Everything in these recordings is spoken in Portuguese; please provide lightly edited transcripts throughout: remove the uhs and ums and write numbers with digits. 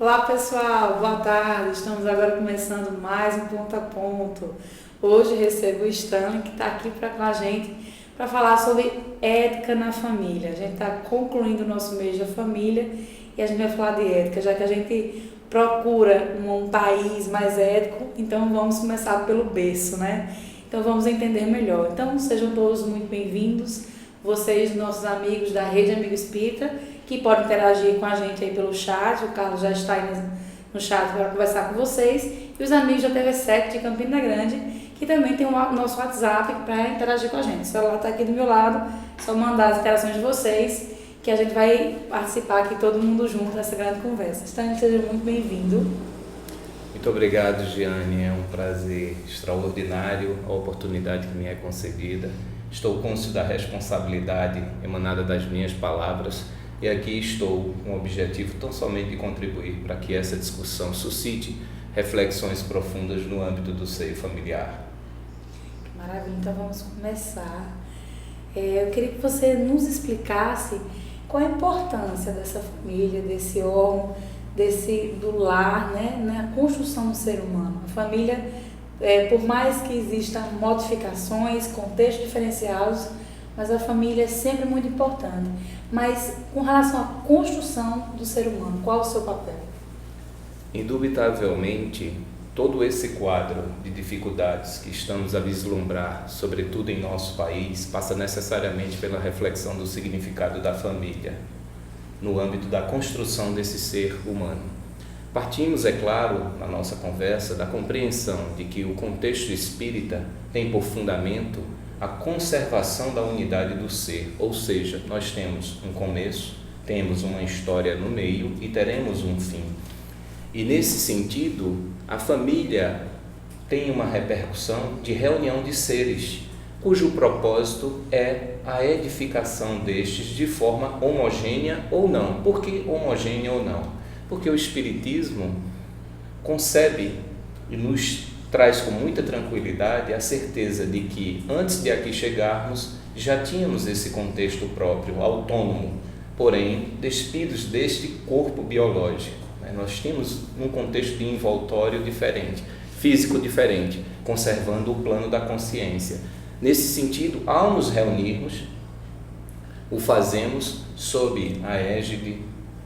Olá pessoal, boa tarde, estamos agora começando mais um Ponto a Ponto. Hoje recebo o Stanley que está aqui com a gente para falar sobre ética na família. A gente está concluindo o nosso mês da família e a gente vai falar de ética, já que a gente procura um país mais ético, então vamos começar pelo berço, né? Então vamos entender melhor. Então sejam todos muito bem-vindos, vocês, nossos amigos da Rede Amigo Espírita, que podem interagir com a gente aí pelo chat. O Carlos já está aí no chat para conversar com vocês. E os amigos da TV7 de Campina Grande, que também tem o nosso WhatsApp para interagir com a gente. O celular está aqui do meu lado, só mandar as interações de vocês, que a gente vai participar aqui todo mundo junto nessa grande conversa. Então, seja muito bem-vindo. Muito obrigado, Giane. É um prazer extraordinário a oportunidade que me é concedida. Estou consciente da responsabilidade emanada das minhas palavras. E aqui estou com o objetivo tão somente de contribuir para que essa discussão suscite reflexões profundas no âmbito do seio familiar. Maravilha, então vamos começar. Eu queria que você nos explicasse qual a importância dessa família, desse órgão, do lar, né, na construção do ser humano. A família, por mais que existam modificações, contextos diferenciados, mas a família é sempre muito importante. Mas com relação à construção do ser humano, qual é o seu papel? Indubitavelmente, todo esse quadro de dificuldades que estamos a vislumbrar, sobretudo em nosso país, passa necessariamente pela reflexão do significado da família, no âmbito da construção desse ser humano. Partimos, é claro, na nossa conversa, da compreensão de que o contexto espírita tem por fundamento a conservação da unidade do ser, ou seja, nós temos um começo, temos uma história no meio e teremos um fim. E nesse sentido, a família tem uma repercussão de reunião de seres, cujo propósito é a edificação destes de forma homogênea ou não. Por que homogênea ou não? Porque o Espiritismo concebe e nos traz com muita tranquilidade a certeza de que, antes de aqui chegarmos, já tínhamos esse contexto próprio, autônomo, porém despidos deste corpo biológico. Nós tínhamos um contexto de envoltório diferente, físico diferente, conservando o plano da consciência. Nesse sentido, ao nos reunirmos, o fazemos sob a égide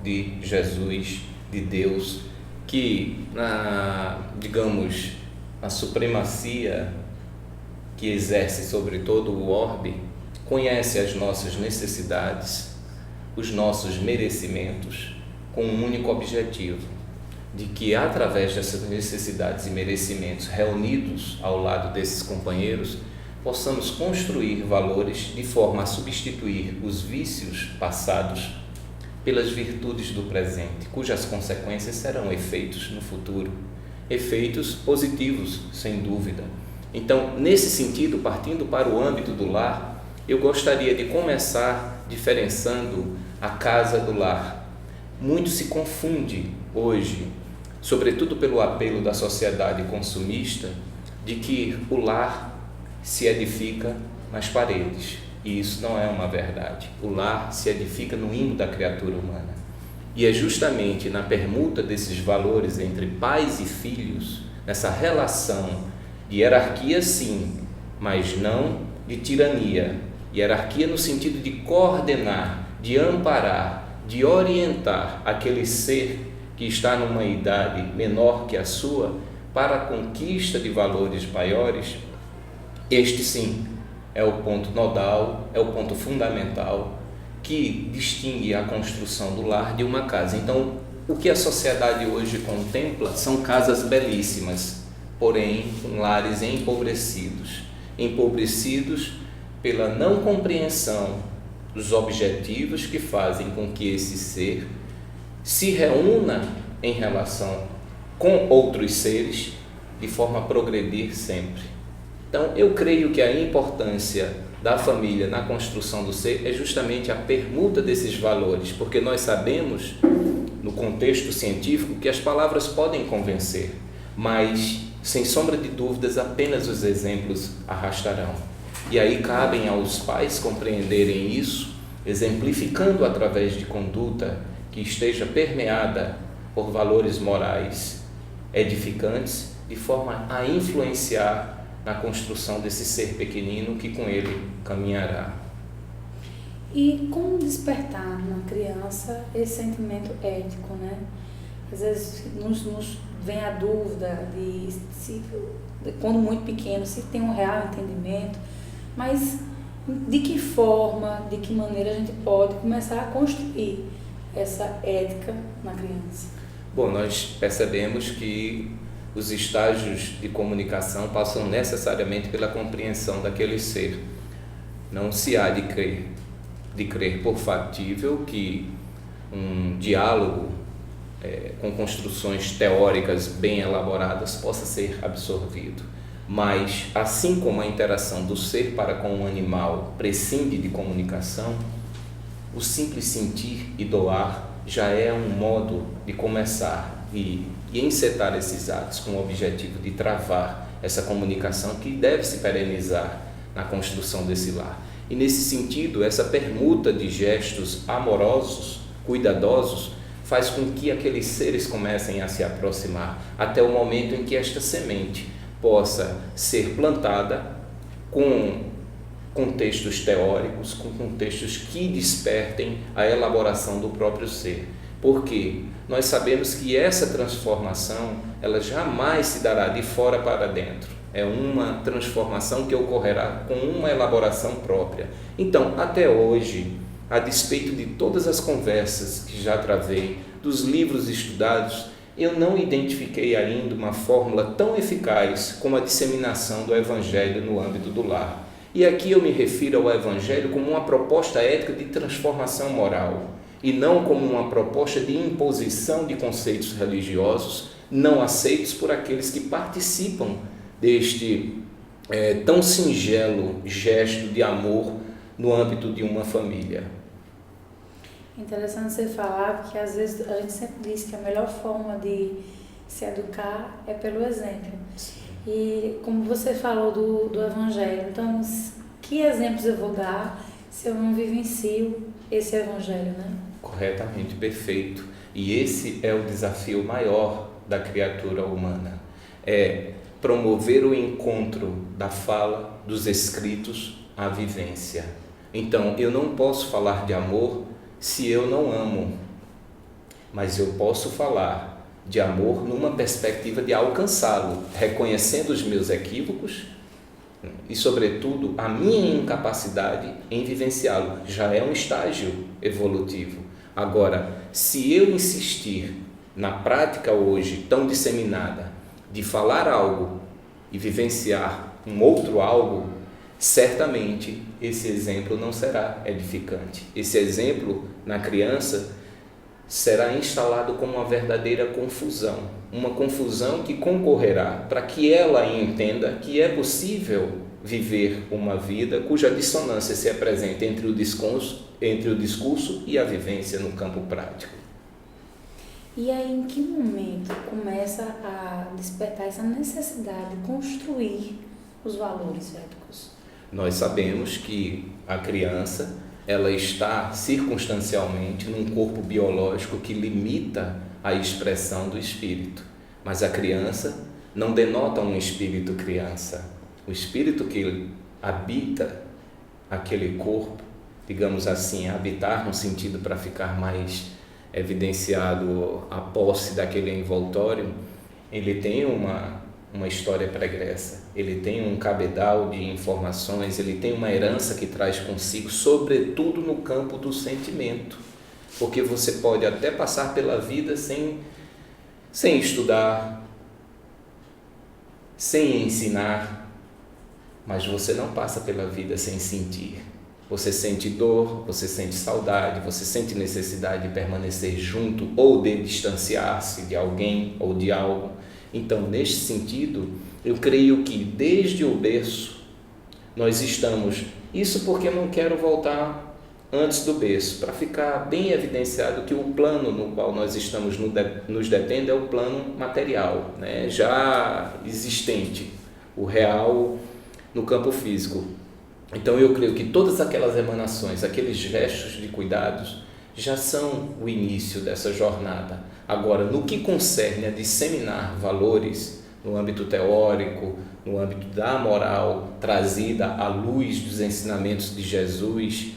de Jesus, de Deus, que, digamos, a supremacia que exerce sobre todo o orbe, conhece as nossas necessidades, os nossos merecimentos, com um único objetivo, de que através dessas necessidades e merecimentos reunidos ao lado desses companheiros, possamos construir valores de forma a substituir os vícios passados pelas virtudes do presente, cujas consequências serão efeitos no futuro. Efeitos positivos, sem dúvida. Então, nesse sentido, partindo para o âmbito do lar, eu gostaria de começar diferenciando a casa do lar. Muito se confunde hoje, sobretudo pelo apelo da sociedade consumista, de que o lar se edifica nas paredes. E isso não é uma verdade. O lar se edifica no íntimo da criatura humana. E é justamente na permuta desses valores entre pais e filhos, nessa relação de hierarquia sim, mas não de tirania. Hierarquia no sentido de coordenar, de amparar, de orientar aquele ser que está numa idade menor que a sua para a conquista de valores maiores. Este sim é o ponto nodal, é o ponto fundamental que distingue a construção do lar de uma casa. Então, o que a sociedade hoje contempla são casas belíssimas, porém com lares empobrecidos pela não compreensão os objetivos que fazem com que esse ser se reúna em relação com outros seres de forma a progredir sempre. Então, eu creio que a importância da família na construção do ser é justamente a permuta desses valores, porque nós sabemos, no contexto científico, que as palavras podem convencer, mas, sem sombra de dúvidas, apenas os exemplos arrastarão. E aí cabem aos pais compreenderem isso, exemplificando através de conduta que esteja permeada por valores morais edificantes, de forma a influenciar na construção desse ser pequenino que com ele caminhará. E como despertar na criança esse sentimento ético, né? Às vezes nos vem a dúvida de quando muito pequeno, se tem um real entendimento, mas de que forma, de que maneira a gente pode começar a construir essa ética na criança? Bom, nós percebemos que os estágios de comunicação passam necessariamente pela compreensão daquele ser. Não se há de crer por factível que um diálogo com construções teóricas bem elaboradas possa ser absorvido. Mas, assim como a interação do ser para com o animal prescinde de comunicação, o simples sentir e doar já é um modo de começar e encetar esses atos com o objetivo de travar essa comunicação que deve se perenizar na construção desse lar. E nesse sentido, essa permuta de gestos amorosos, cuidadosos, faz com que aqueles seres comecem a se aproximar até o momento em que esta semente possa ser plantada com contextos teóricos, com contextos que despertem a elaboração do próprio ser. Porque nós sabemos que essa transformação, ela jamais se dará de fora para dentro. É uma transformação que ocorrerá com uma elaboração própria. Então, até hoje, a despeito de todas as conversas que já travei, dos livros estudados, eu não identifiquei ainda uma fórmula tão eficaz como a disseminação do Evangelho no âmbito do lar. E aqui eu me refiro ao Evangelho como uma proposta ética de transformação moral, e não como uma proposta de imposição de conceitos religiosos não aceitos por aqueles que participam deste tão singelo gesto de amor no âmbito de uma família. Interessante você falar, porque às vezes a gente sempre diz que a melhor forma de se educar é pelo exemplo. E como você falou do Evangelho, então que exemplos eu vou dar se eu não vivencio esse Evangelho, né? Corretamente, perfeito. E esse é o desafio maior da criatura humana. É promover o encontro da fala, dos escritos, à vivência. Então, eu não posso falar de amor se eu não amo, mas eu posso falar de amor numa perspectiva de alcançá-lo, reconhecendo os meus equívocos e, sobretudo, a minha incapacidade em vivenciá-lo. Já é um estágio evolutivo. Agora, se eu insistir na prática hoje tão disseminada de falar algo e vivenciar um outro algo, certamente esse exemplo não será edificante. Esse exemplo na criança será instalado como uma verdadeira confusão, uma confusão que concorrerá para que ela entenda que é possível viver uma vida cuja dissonância se apresenta entre o discurso e a vivência no campo prático. E aí, em que momento começa a despertar essa necessidade de construir os valores éticos? Nós sabemos que a criança, ela está circunstancialmente num corpo biológico que limita a expressão do espírito. Mas a criança não denota um espírito criança. O espírito que habita aquele corpo, digamos assim, habitar no sentido para ficar mais evidenciado a posse daquele envoltório, ele tem uma história pregressa, ele tem um cabedal de informações, ele tem uma herança que traz consigo, sobretudo no campo do sentimento, porque você pode até passar pela vida sem estudar, sem ensinar, mas você não passa pela vida sem sentir. Você sente dor, você sente saudade, você sente necessidade de permanecer junto ou de distanciar-se de alguém ou de algo. Então, neste sentido, eu creio que desde o berço nós estamos... Isso porque eu não quero voltar antes do berço, para ficar bem evidenciado que o plano no qual nós estamos nos detendo é o plano material, né? Já existente, o real no campo físico. Então eu creio que todas aquelas emanações, aqueles gestos de cuidados já são o início dessa jornada. Agora, no que concerne a disseminar valores no âmbito teórico, no âmbito da moral trazida à luz dos ensinamentos de Jesus,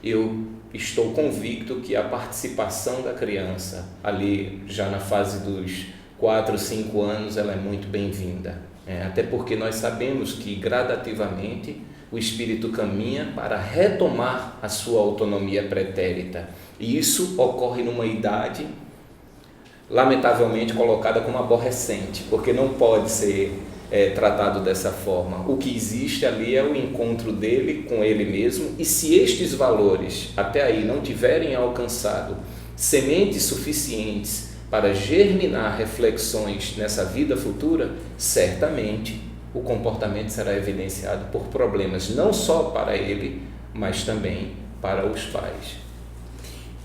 eu estou convicto que a participação da criança ali já na fase dos 4, 5 anos ela é muito bem-vinda. Até porque nós sabemos que gradativamente o espírito caminha para retomar a sua autonomia pretérita. E isso ocorre numa idade, lamentavelmente, colocada como aborrecente, porque não pode ser tratado dessa forma. O que existe ali é o encontro dele com ele mesmo, e se estes valores até aí não tiverem alcançado sementes suficientes para germinar reflexões nessa vida futura, certamente o comportamento será evidenciado por problemas não só para ele, mas também para os pais.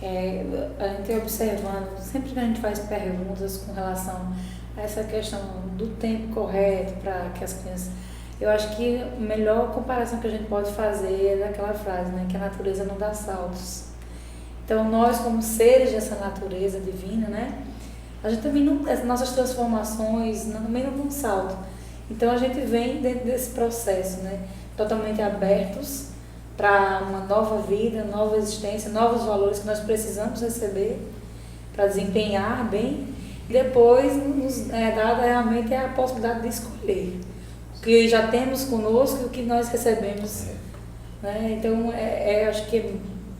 A gente observando, sempre que a gente faz perguntas com relação a essa questão do tempo correto para que as crianças... Eu acho que a melhor comparação que a gente pode fazer é daquela frase, né, que a natureza não dá saltos. Então, nós como seres dessa natureza divina, né, a gente também não... As nossas transformações também não dão salto. Então a gente vem dentro desse processo, né, totalmente abertos para uma nova vida, nova existência, novos valores que nós precisamos receber para desempenhar bem, e depois nos é dada realmente a possibilidade de escolher o que já temos conosco e o que nós recebemos. Né? Então acho que é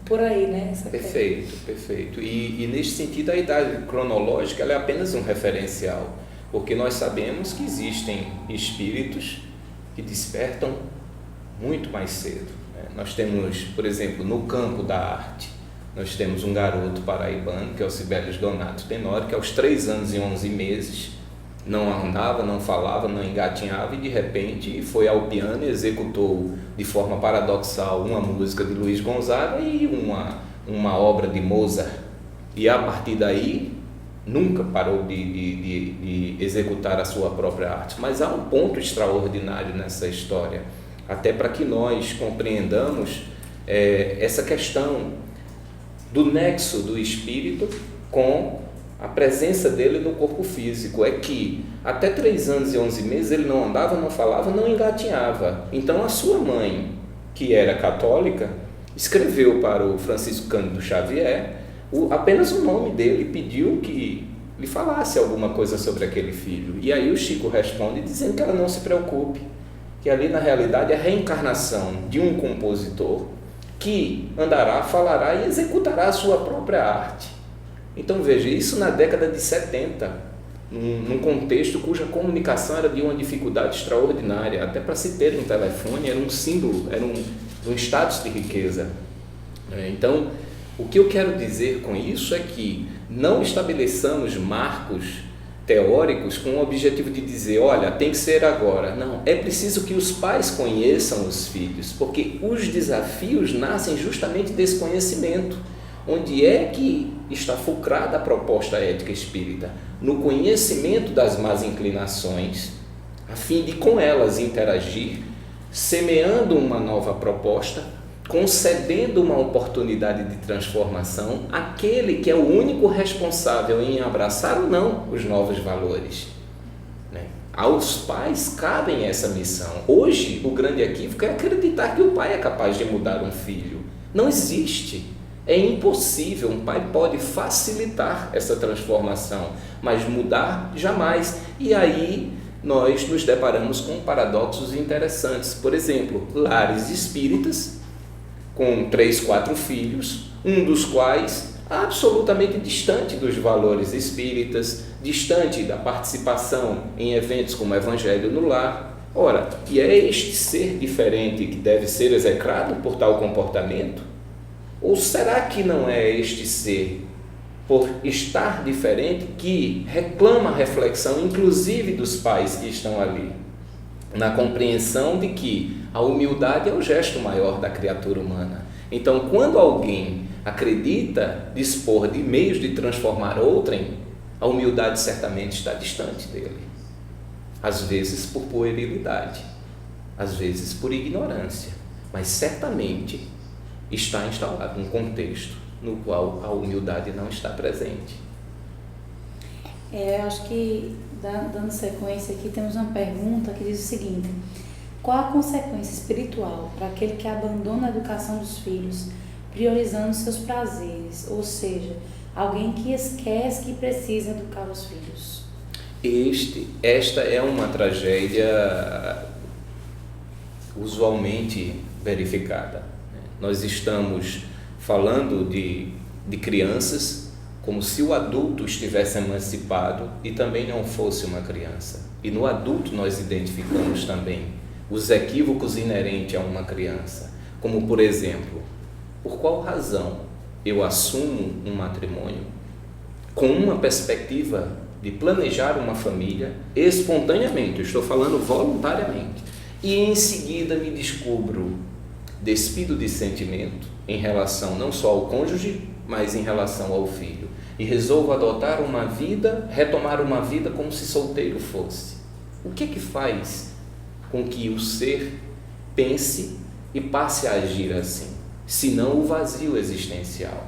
por aí, né? Perfeito. E neste sentido a idade cronológica ela é apenas um referencial. Porque nós sabemos que existem espíritos que despertam muito mais cedo. Nós temos, por exemplo, no campo da arte, nós temos um garoto paraibano, que é o Sibelius Donato Tenório, que aos 3 anos e 11 meses não andava, não falava, não engatinhava, e de repente foi ao piano e executou de forma paradoxal uma música de Luiz Gonzaga e uma obra de Mozart. E a partir daí nunca parou de executar a sua própria arte. Mas há um ponto extraordinário nessa história, até para que nós compreendamos essa questão do nexo do espírito com a presença dele no corpo físico. É que até 3 anos e 11 meses ele não andava, não falava, não engatinhava. Então a sua mãe, que era católica, escreveu para o Francisco Cândido Xavier apenas o nome dele, pediu que lhe falasse alguma coisa sobre aquele filho. E aí o Chico responde dizendo que ela não se preocupe, que ali na realidade é a reencarnação de um compositor que andará, falará e executará a sua própria arte. Então veja, isso na década de 70, num contexto cuja comunicação era de uma dificuldade extraordinária. Até para se ter um telefone era um símbolo, era um status de riqueza. Então, o que eu quero dizer com isso é que não estabeleçamos marcos teóricos com o objetivo de dizer, olha, tem que ser agora. Não, é preciso que os pais conheçam os filhos, porque os desafios nascem justamente desse conhecimento. Onde é que está fulcrada a proposta ética espírita? No conhecimento das más inclinações, a fim de com elas interagir, semeando uma nova proposta, concedendo uma oportunidade de transformação àquele que é o único responsável em abraçar ou não os novos valores. Aos pais cabem essa missão. Hoje, o grande equívoco é acreditar que o pai é capaz de mudar um filho. Não existe. É impossível. Um pai pode facilitar essa transformação, mas mudar jamais. E aí nós nos deparamos com paradoxos interessantes. Por exemplo, lares espíritas com 3, 4 filhos, um dos quais absolutamente distante dos valores espíritas, distante da participação em eventos como o Evangelho no Lar, Ora, e é este ser diferente que deve ser execrado por tal comportamento? Ou será que não é este ser, por estar diferente, que reclama a reflexão, inclusive dos pais que estão ali, na compreensão de que a humildade é o gesto maior da criatura humana? Então, quando alguém acredita dispor de meios de transformar outrem, a humildade certamente está distante dele. Às vezes por puerilidade, às vezes por ignorância, mas certamente está instalado um contexto no qual a humildade não está presente. Eu acho que, dando sequência aqui, temos uma pergunta que diz o seguinte: qual a consequência espiritual para aquele que abandona a educação dos filhos, priorizando seus prazeres, ou seja, alguém que esquece que precisa educar os filhos? Esta é uma tragédia usualmente verificada. Nós estamos falando de crianças como se o adulto estivesse emancipado e também não fosse uma criança. E no adulto nós identificamos também os equívocos inerentes a uma criança, como por exemplo, por qual razão eu assumo um matrimônio com uma perspectiva de planejar uma família espontaneamente, eu estou falando voluntariamente, e em seguida me descubro despido de sentimento em relação não só ao cônjuge, mas em relação ao filho, e resolvo adotar uma vida, retomar uma vida como se solteiro fosse. O que é que faz com que o ser pense e passe a agir assim, senão o vazio existencial?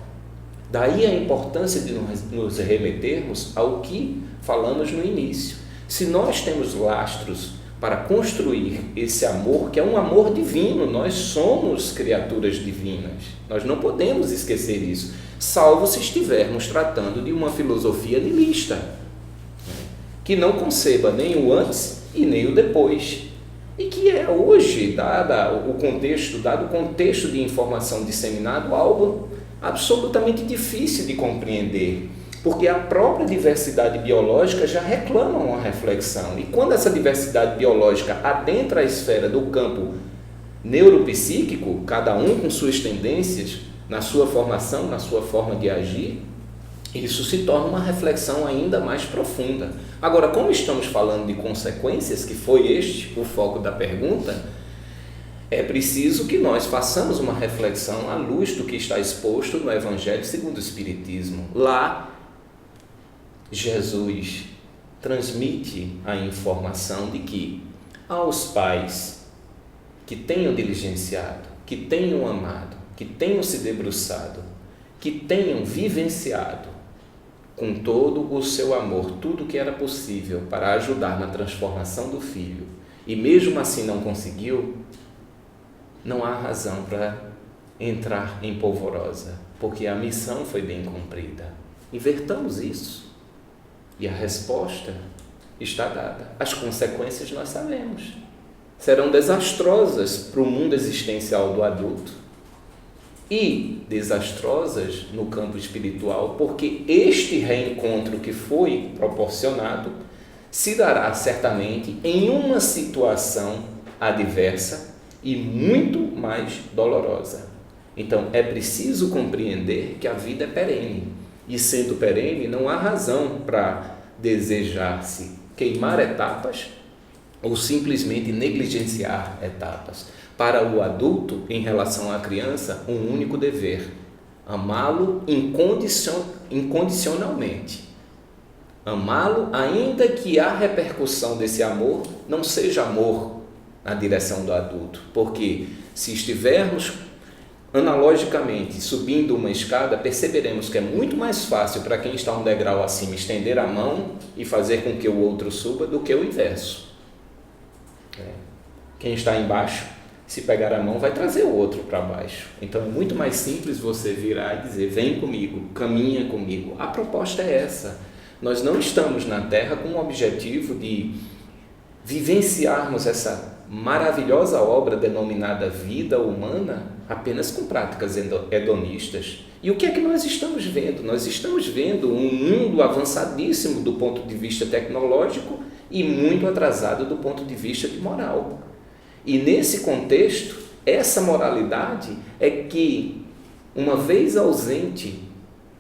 Daí a importância de nos remetermos ao que falamos no início. Se nós temos lastros para construir esse amor, que é um amor divino, nós somos criaturas divinas, nós não podemos esquecer isso, salvo se estivermos tratando de uma filosofia nihilista, que não conceba nem o antes e nem o depois, e que é hoje, dado o contexto de informação disseminado, algo absolutamente difícil de compreender, porque a própria diversidade biológica já reclama uma reflexão, e quando essa diversidade biológica adentra a esfera do campo neuropsíquico, cada um com suas tendências, na sua formação, na sua forma de agir, isso se torna uma reflexão ainda mais profunda. Agora, como estamos falando de consequências, que foi este o foco da pergunta, é preciso que nós façamos uma reflexão à luz do que está exposto no Evangelho segundo o Espiritismo. Lá, Jesus transmite a informação de que aos pais que tenham diligenciado, que tenham amado, que tenham se debruçado, que tenham vivenciado com todo o seu amor tudo o que era possível para ajudar na transformação do filho, e mesmo assim não conseguiu, não há razão para entrar em polvorosa, porque a missão foi bem cumprida. Invertamos isso e a resposta está dada. As consequências nós sabemos. Serão desastrosas para o mundo existencial do adulto e desastrosas no campo espiritual, porque este reencontro que foi proporcionado se dará certamente em uma situação adversa e muito mais dolorosa. Então, é preciso compreender que a vida é perene, e sendo perene, não há razão para desejar-se queimar etapas ou simplesmente negligenciar etapas. Para o adulto, em relação à criança, um único dever: amá-lo incondicionalmente. Amá-lo, ainda que a repercussão desse amor não seja amor na direção do adulto, porque se estivermos analogicamente subindo uma escada, perceberemos que é muito mais fácil para quem está um degrau acima estender a mão e fazer com que o outro suba do que o inverso. Quem está embaixo, se pegar a mão, vai trazer o outro para baixo. Então é muito mais simples você virar e dizer: vem comigo, caminha comigo. A proposta é essa. Nós não estamos na Terra com o objetivo de vivenciarmos essa maravilhosa obra denominada vida humana apenas com práticas hedonistas. E o que é que nós estamos vendo? Nós estamos vendo um mundo avançadíssimo do ponto de vista tecnológico e muito atrasado do ponto de vista de moral. E nesse contexto, essa moralidade é que, uma vez ausente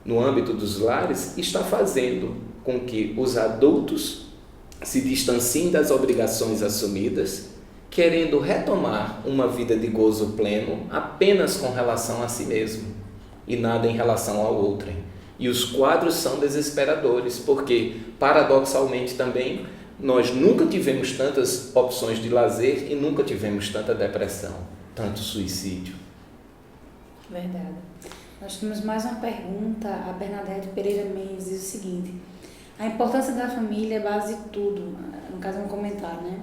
no âmbito dos lares, está fazendo com que os adultos se distanciem das obrigações assumidas, querendo retomar uma vida de gozo pleno apenas com relação a si mesmo e nada em relação ao outrem. E os quadros são desesperadores, porque, paradoxalmente também, nós nunca tivemos tantas opções de lazer e nunca tivemos tanta depressão, tanto suicídio. Verdade. Nós temos mais uma pergunta. A Bernadette Pereira Mendes diz o seguinte: a importância da família é base de tudo. No caso, um comentário, né?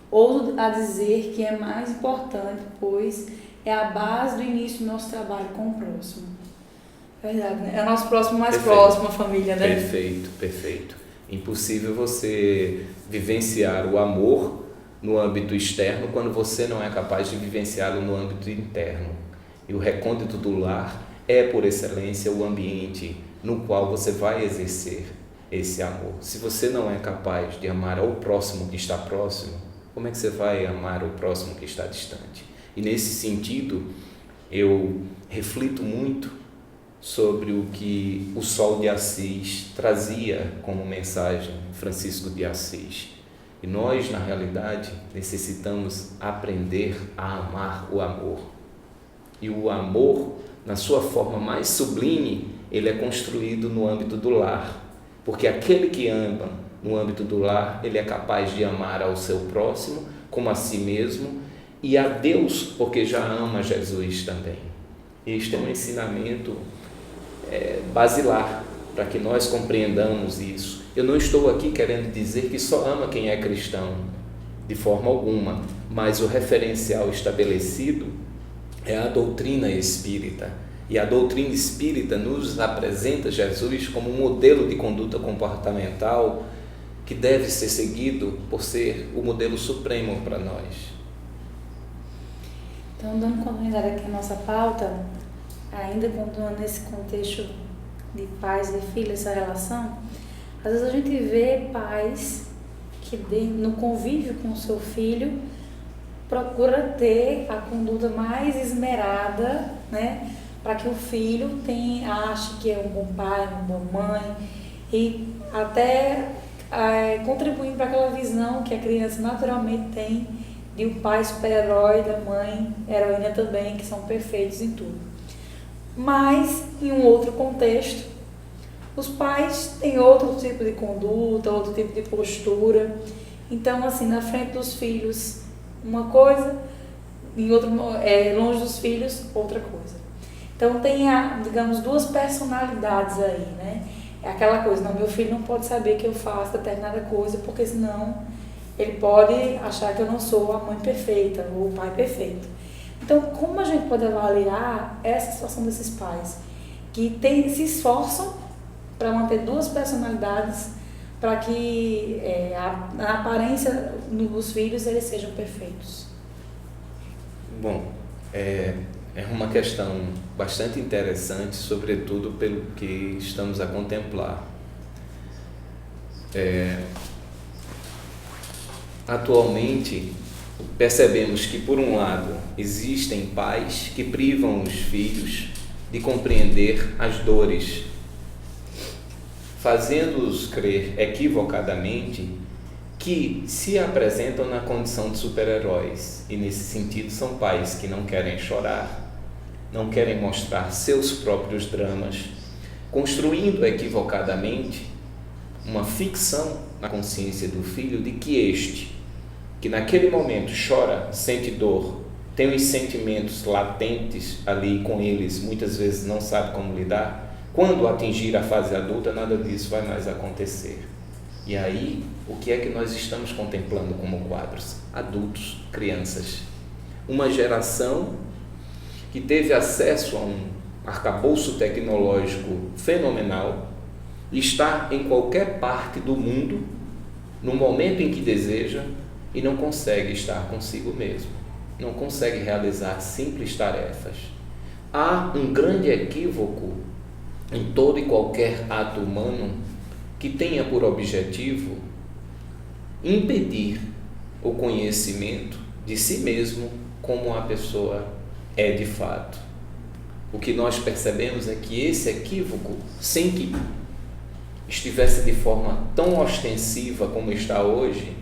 Ouso a dizer que é mais importante, pois é a base do início do nosso trabalho com o próximo. Verdade, né? É o nosso próximo mais próximo, a família, né? Perfeito, perfeito. Impossível você vivenciar o amor no âmbito externo quando você não é capaz de vivenciá-lo no âmbito interno. E o recôndito do lar é, por excelência, o ambiente no qual você vai exercer esse amor. Se você não é capaz de amar ao próximo que está próximo, como é que você vai amar o próximo que está distante? E nesse sentido, eu reflito muito sobre o que o Sol de Assis trazia como mensagem, Francisco de Assis. E nós, na realidade, necessitamos aprender a amar o amor. E o amor, na sua forma mais sublime, ele é construído no âmbito do lar. Porque aquele que ama no âmbito do lar, ele é capaz de amar ao seu próximo como a si mesmo e a Deus, porque já ama Jesus também. Este é um ensinamento basilar para que nós compreendamos isso. Eu não estou aqui querendo dizer que só ama quem é cristão, de forma alguma, mas o referencial estabelecido é a doutrina espírita. E a doutrina espírita nos apresenta Jesus como um modelo de conduta comportamental que deve ser seguido por ser o modelo supremo para nós. Então, dando continuidade aqui à nossa pauta, ainda continuando nesse contexto de pais e filhos, essa relação, às vezes a gente vê pais que no convívio com o seu filho procura ter a conduta mais esmerada, né, para que o filho ache que é um bom pai, uma boa mãe, e até contribuindo para aquela visão que a criança naturalmente tem de um pai super-herói, da mãe heroína também, que são perfeitos em tudo. Mas, em um outro contexto, os pais têm outro tipo de conduta, outro tipo de postura. Então, assim, na frente dos filhos, uma coisa, longe dos filhos, outra coisa. Então, tem, digamos, duas personalidades aí, né? É aquela coisa, não, meu filho não pode saber que eu faço determinada coisa, porque senão ele pode achar que eu não sou a mãe perfeita ou o pai perfeito. Então, como a gente pode avaliar essa situação desses pais que se esforçam para manter duas personalidades para que a aparência dos filhos eles sejam perfeitos? Bom, é uma questão bastante interessante, sobretudo pelo que estamos a contemplar. Atualmente, percebemos que, por um lado, existem pais que privam os filhos de compreender as dores, fazendo-os crer equivocadamente que se apresentam na condição de super-heróis. E, nesse sentido, são pais que não querem chorar, não querem mostrar seus próprios dramas, construindo equivocadamente uma ficção na consciência do filho de que que naquele momento chora, sente dor, tem os sentimentos latentes ali com eles, muitas vezes não sabe como lidar, quando atingir a fase adulta, nada disso vai mais acontecer. E aí, o que é que nós estamos contemplando como quadros? Adultos, crianças. Uma geração que teve acesso a um arcabouço tecnológico fenomenal, está em qualquer parte do mundo, no momento em que deseja, e não consegue estar consigo mesmo, não consegue realizar simples tarefas. Há um grande equívoco em todo e qualquer ato humano que tenha por objetivo impedir o conhecimento de si mesmo como a pessoa é de fato. O que nós percebemos é que esse equívoco, sem que estivesse de forma tão ostensiva como está hoje,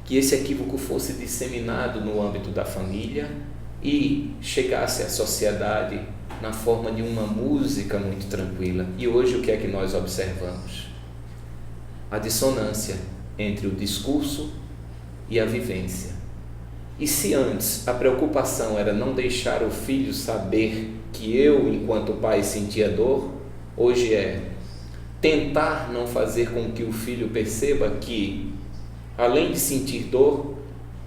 que esse equívoco fosse disseminado no âmbito da família e chegasse à sociedade na forma de uma música muito tranquila. E hoje o que é que nós observamos? A dissonância entre o discurso e a vivência. E se antes a preocupação era não deixar o filho saber que eu, enquanto pai, sentia dor, hoje é tentar não fazer com que o filho perceba que, além de sentir dor,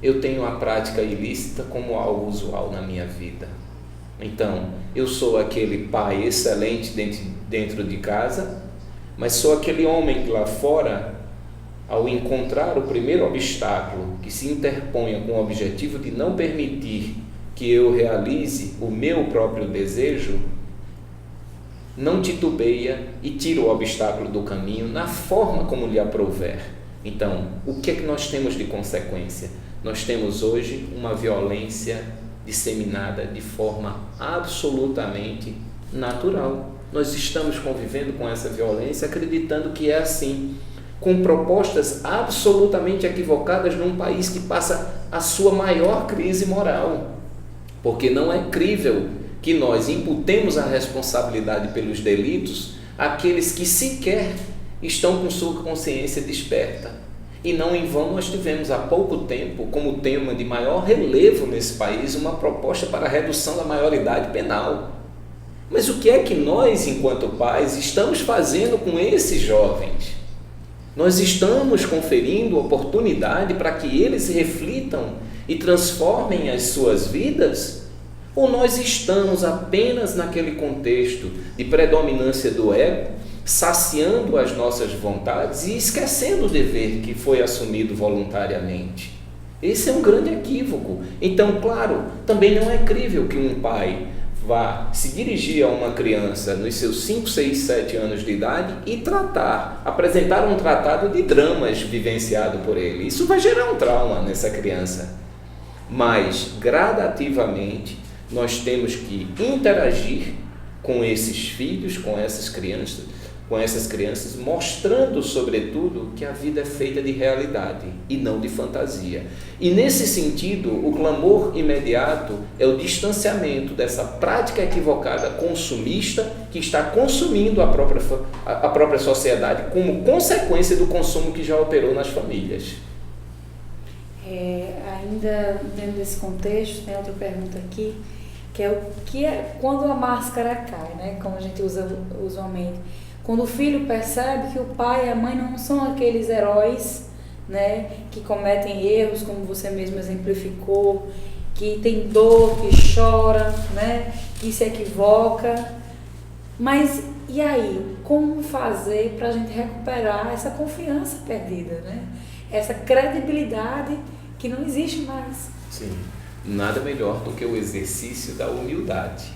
eu tenho a prática ilícita como algo usual na minha vida. Então, eu sou aquele pai excelente dentro de casa, mas sou aquele homem que lá fora, ao encontrar o primeiro obstáculo que se interponha com o objetivo de não permitir que eu realize o meu próprio desejo, não titubeia e tira o obstáculo do caminho na forma como lhe aprouver. Então, o que é que nós temos de consequência? Nós temos hoje uma violência disseminada de forma absolutamente natural. Nós estamos convivendo com essa violência acreditando que é assim, com propostas absolutamente equivocadas num país que passa a sua maior crise moral. Porque não é crível que nós imputemos a responsabilidade pelos delitos àqueles que sequer estão com sua consciência desperta. E não em vão nós tivemos há pouco tempo, como tema de maior relevo nesse país, uma proposta para a redução da maioridade penal. Mas o que é que nós, enquanto pais, estamos fazendo com esses jovens? Nós estamos conferindo oportunidade para que eles reflitam e transformem as suas vidas? Ou nós estamos apenas naquele contexto de predominância do ego, saciando as nossas vontades e esquecendo o dever que foi assumido voluntariamente? Esse é um grande equívoco. Então, claro, também não é crível que um pai vá se dirigir a uma criança nos seus 5, 6, 7 anos de idade e apresentar um tratado de dramas vivenciado por ele. Isso vai gerar um trauma nessa criança. Mas, gradativamente, nós temos que interagir com esses filhos, com essas crianças, mostrando, sobretudo, que a vida é feita de realidade e não de fantasia. E, nesse sentido, o clamor imediato é o distanciamento dessa prática equivocada consumista que está consumindo a própria sociedade como consequência do consumo que já operou nas famílias. Ainda dentro desse contexto, tem outra pergunta aqui, que é o que é quando a máscara cai, né? Como a gente usa usualmente. Quando o filho percebe que o pai e a mãe não são aqueles heróis, né, que cometem erros, como você mesmo exemplificou, que tem dor, que chora, né, que se equivoca. Mas e aí? Como fazer para a gente recuperar essa confiança perdida, né? Essa credibilidade que não existe mais? Sim, nada melhor do que o exercício da humildade.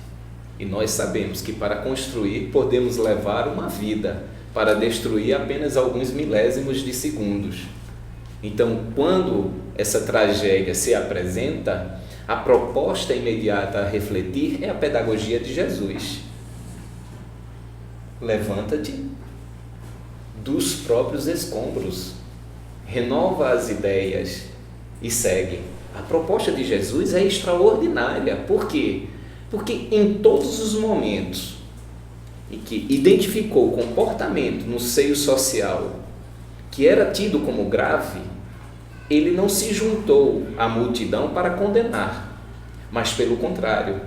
E nós sabemos que para construir podemos levar uma vida, para destruir apenas alguns milésimos de segundos. Então, quando essa tragédia se apresenta, a proposta imediata a refletir é a pedagogia de Jesus. Levanta-te dos próprios escombros, renova as ideias e segue. A proposta de Jesus é extraordinária. Por quê? Porque em todos os momentos em que identificou comportamento no seio social que era tido como grave, ele não se juntou à multidão para condenar, mas pelo contrário,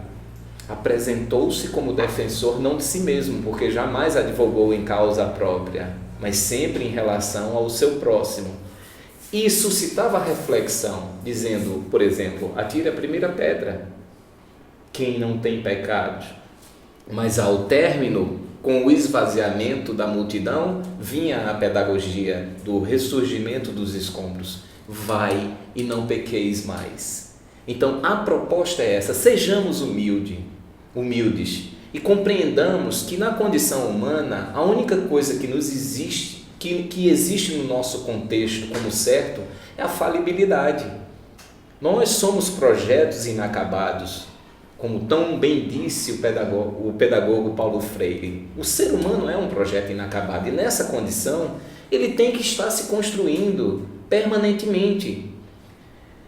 apresentou-se como defensor não de si mesmo, porque jamais advogou em causa própria, mas sempre em relação ao seu próximo. E suscitava reflexão, dizendo, por exemplo, atire a primeira pedra quem não tem pecados. Mas ao término, com o esvaziamento da multidão, vinha a pedagogia do ressurgimento dos escombros. Vai e não pequeis mais. Então a proposta é essa: sejamos humildes e compreendamos que na condição humana a única coisa que nos existe que existe no nosso contexto como certo é a falibilidade. Nós somos projetos inacabados, como tão bem disse o pedagogo Paulo Freire. O ser humano é um projeto inacabado e nessa condição ele tem que estar se construindo permanentemente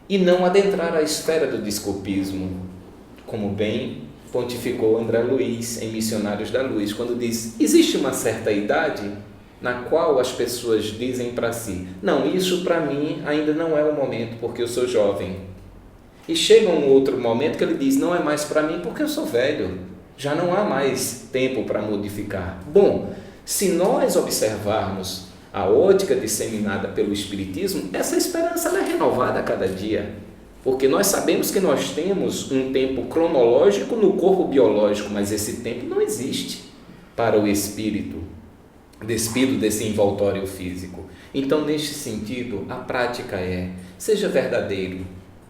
e não adentrar a esfera do desculpismo, como bem pontificou André Luiz em Missionários da Luz, quando diz: existe uma certa idade na qual as pessoas dizem para si: não, isso para mim ainda não é o momento porque eu sou jovem. E chega um outro momento que ele diz: não é mais para mim porque eu sou velho, já não há mais tempo para modificar. Bom, se nós observarmos a ótica disseminada pelo Espiritismo, essa esperança ela é renovada a cada dia, porque nós sabemos que nós temos um tempo cronológico no corpo biológico, mas esse tempo não existe para o espírito, despido desse envoltório físico. Então, neste sentido, a prática seja verdadeiro,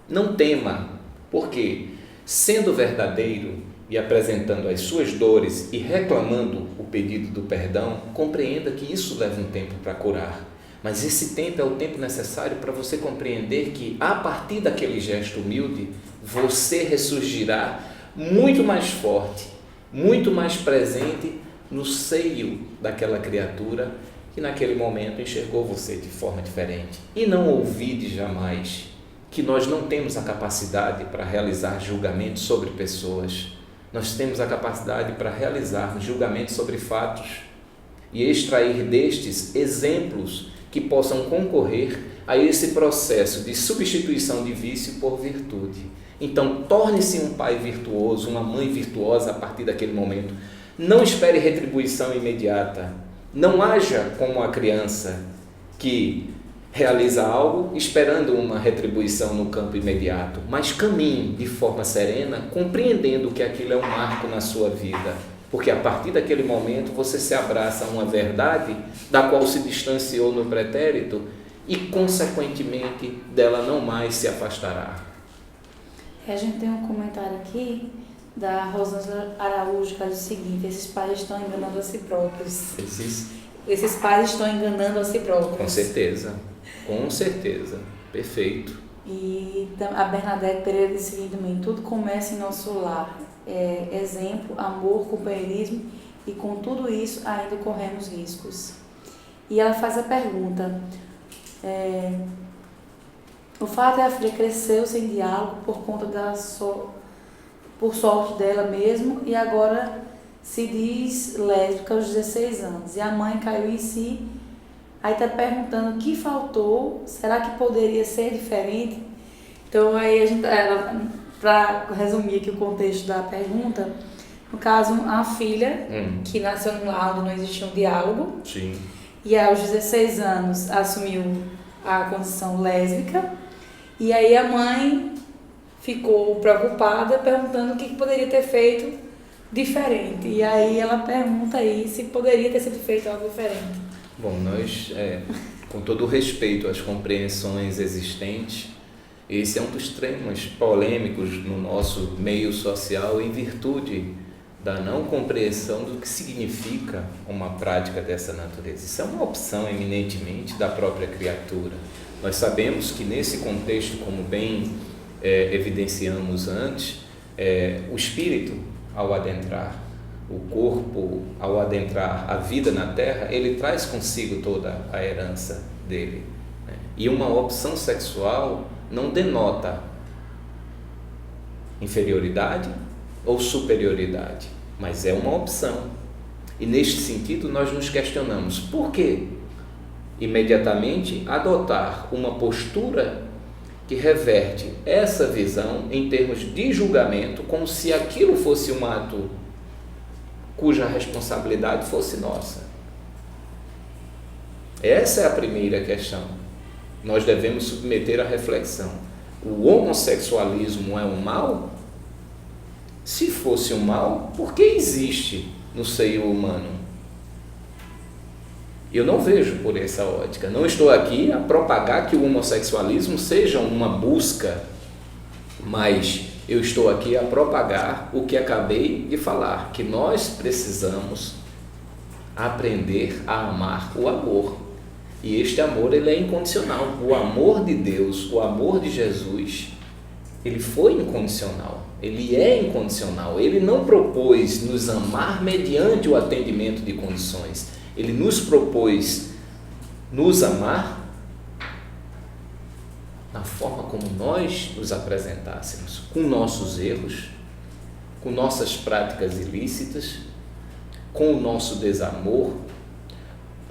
não tema, porque sendo verdadeiro e apresentando as suas dores e reclamando o pedido do perdão, compreenda que isso leva um tempo para curar. Mas esse tempo é o tempo necessário para você compreender que, a partir daquele gesto humilde, você ressurgirá muito mais forte, muito mais presente no seio daquela criatura que naquele momento enxergou você de forma diferente. E não ouvide jamais que nós não temos a capacidade para realizar julgamentos sobre pessoas. Nós temos a capacidade para realizar julgamentos sobre fatos e extrair destes exemplos que possam concorrer a esse processo de substituição de vício por virtude. Então, torne-se um pai virtuoso, uma mãe virtuosa a partir daquele momento. Não espere retribuição imediata. Não haja como a criança que realiza algo esperando uma retribuição no campo imediato, mas caminhe de forma serena, compreendendo que aquilo é um marco na sua vida, porque a partir daquele momento você se abraça a uma verdade da qual se distanciou no pretérito e, consequentemente, dela não mais se afastará. A gente tem um comentário aqui da Rosângela Araújo, que diz o seguinte: esses pais estão enganando a si próprios. Esses pais estão enganando a si próprios. Com certeza, perfeito. E a Bernadette Pereira diz o seguinte também: tudo começa em nosso lar. Exemplo, amor, companheirismo, e com tudo isso ainda corremos riscos. E ela faz a pergunta: o fato é a filha cresceu sem diálogo por conta por sorte dela mesmo, e agora se diz lésbica aos 16 anos, e a mãe caiu em si. Aí está perguntando o que faltou, será que poderia ser diferente? Então aí a gente, para resumir aqui o contexto da pergunta, no caso, a filha que nasceu num lar onde não existia um diálogo. Sim. E aos 16 anos assumiu a condição lésbica, e aí a mãe ficou preocupada, perguntando o que poderia ter feito diferente. E aí ela pergunta aí se poderia ter sido feito algo diferente. Bom, nós, com todo o respeito às compreensões existentes, esse é um dos temas polêmicos no nosso meio social em virtude da não compreensão do que significa uma prática dessa natureza. Isso é uma opção eminentemente da própria criatura. Nós sabemos que nesse contexto, como bem evidenciamos antes, o espírito, ao adentrar o corpo, ao adentrar a vida na Terra, ele traz consigo toda a herança dele, né? E uma opção sexual não denota inferioridade ou superioridade, mas é uma opção. E neste sentido nós nos questionamos: por que imediatamente adotar uma postura que reverte essa visão em termos de julgamento, como se aquilo fosse um ato cuja responsabilidade fosse nossa? Essa é a primeira questão. Nós devemos submeter à reflexão: o homossexualismo é um mal? Se fosse um mal, por que existe no seio humano? Eu não vejo por essa ótica. Não estou aqui a propagar que o homossexualismo seja uma busca, mas eu estou aqui a propagar o que acabei de falar, que nós precisamos aprender a amar o amor. E este amor, ele é incondicional. O amor de Deus, o amor de Jesus, ele foi incondicional. Ele é incondicional. Ele não propôs nos amar mediante o atendimento de condições. Ele nos propôs nos amar na forma como nós nos apresentássemos, com nossos erros, com nossas práticas ilícitas, com o nosso desamor,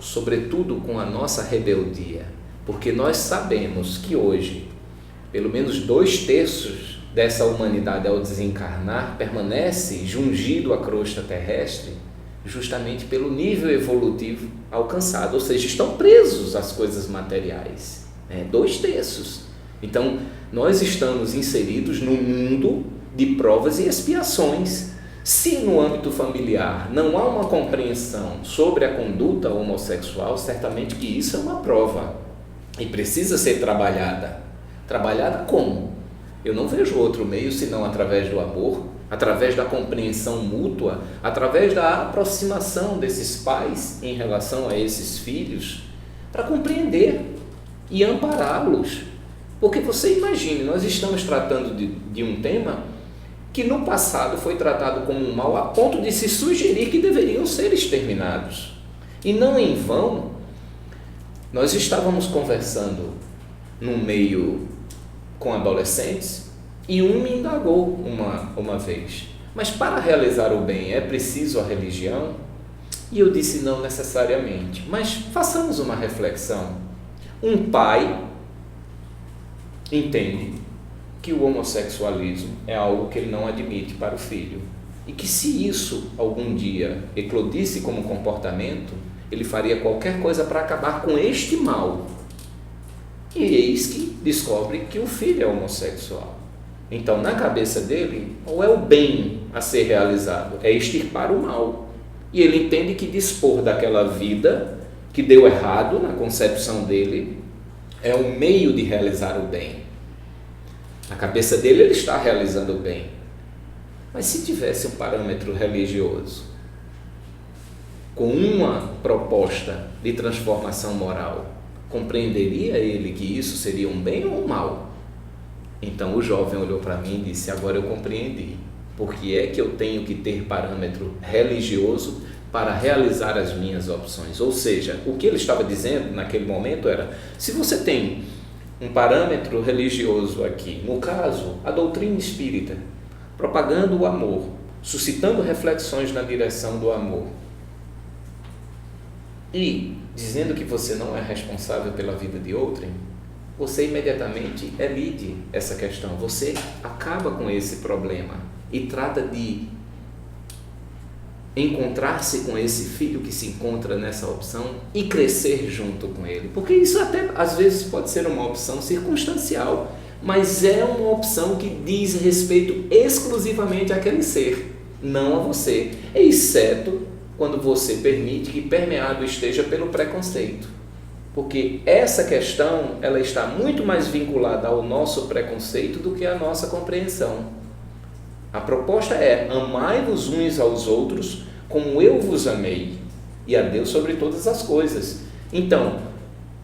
sobretudo com a nossa rebeldia, porque nós sabemos que hoje, pelo menos 2/3 dessa humanidade ao desencarnar permanece jungido à crosta terrestre justamente pelo nível evolutivo alcançado, ou seja, estão presos às coisas materiais, 2/3. Então, nós estamos inseridos num mundo de provas e expiações. Se no âmbito familiar não há uma compreensão sobre a conduta homossexual, certamente que isso é uma prova e precisa ser trabalhada. Trabalhada como? Eu não vejo outro meio senão através do amor, através da compreensão mútua, através da aproximação desses pais em relação a esses filhos, para compreender e ampará-los. Porque você imagine, nós estamos tratando de um tema que no passado foi tratado como um mal a ponto de se sugerir que deveriam ser exterminados. E não em vão, nós estávamos conversando num meio com adolescentes e um me indagou uma vez: mas para realizar o bem é preciso a religião? E eu disse: não necessariamente, mas façamos uma reflexão. Um pai entende que o homossexualismo é algo que ele não admite para o filho e que se isso algum dia eclodisse como comportamento, ele faria qualquer coisa para acabar com este mal. E eis que descobre que o filho é homossexual. Então, na cabeça dele, qual é o bem a ser realizado? É extirpar o mal. E ele entende que dispor daquela vida que deu errado na concepção dele é o meio de realizar o bem. Na cabeça dele, ele está realizando o bem. Mas se tivesse um parâmetro religioso, com uma proposta de transformação moral, compreenderia ele que isso seria um bem ou um mal? Então o jovem olhou para mim e disse: agora eu compreendi. Porque é que eu tenho que ter parâmetro religioso para realizar as minhas opções? Ou seja, o que ele estava dizendo naquele momento era: se você tem um parâmetro religioso aqui, no caso, a doutrina espírita, propagando o amor, suscitando reflexões na direção do amor, e dizendo que você não é responsável pela vida de outrem, você imediatamente elide essa questão, você acaba com esse problema e trata de encontrar-se com esse filho que se encontra nessa opção e crescer junto com ele, porque isso até às vezes pode ser uma opção circunstancial, mas é uma opção que diz respeito exclusivamente àquele ser, não a você, exceto quando você permite que permeado esteja pelo preconceito, porque essa questão ela está muito mais vinculada ao nosso preconceito do que à nossa compreensão. A proposta é: amai-vos uns aos outros como eu vos amei, e a Deus sobre todas as coisas. Então,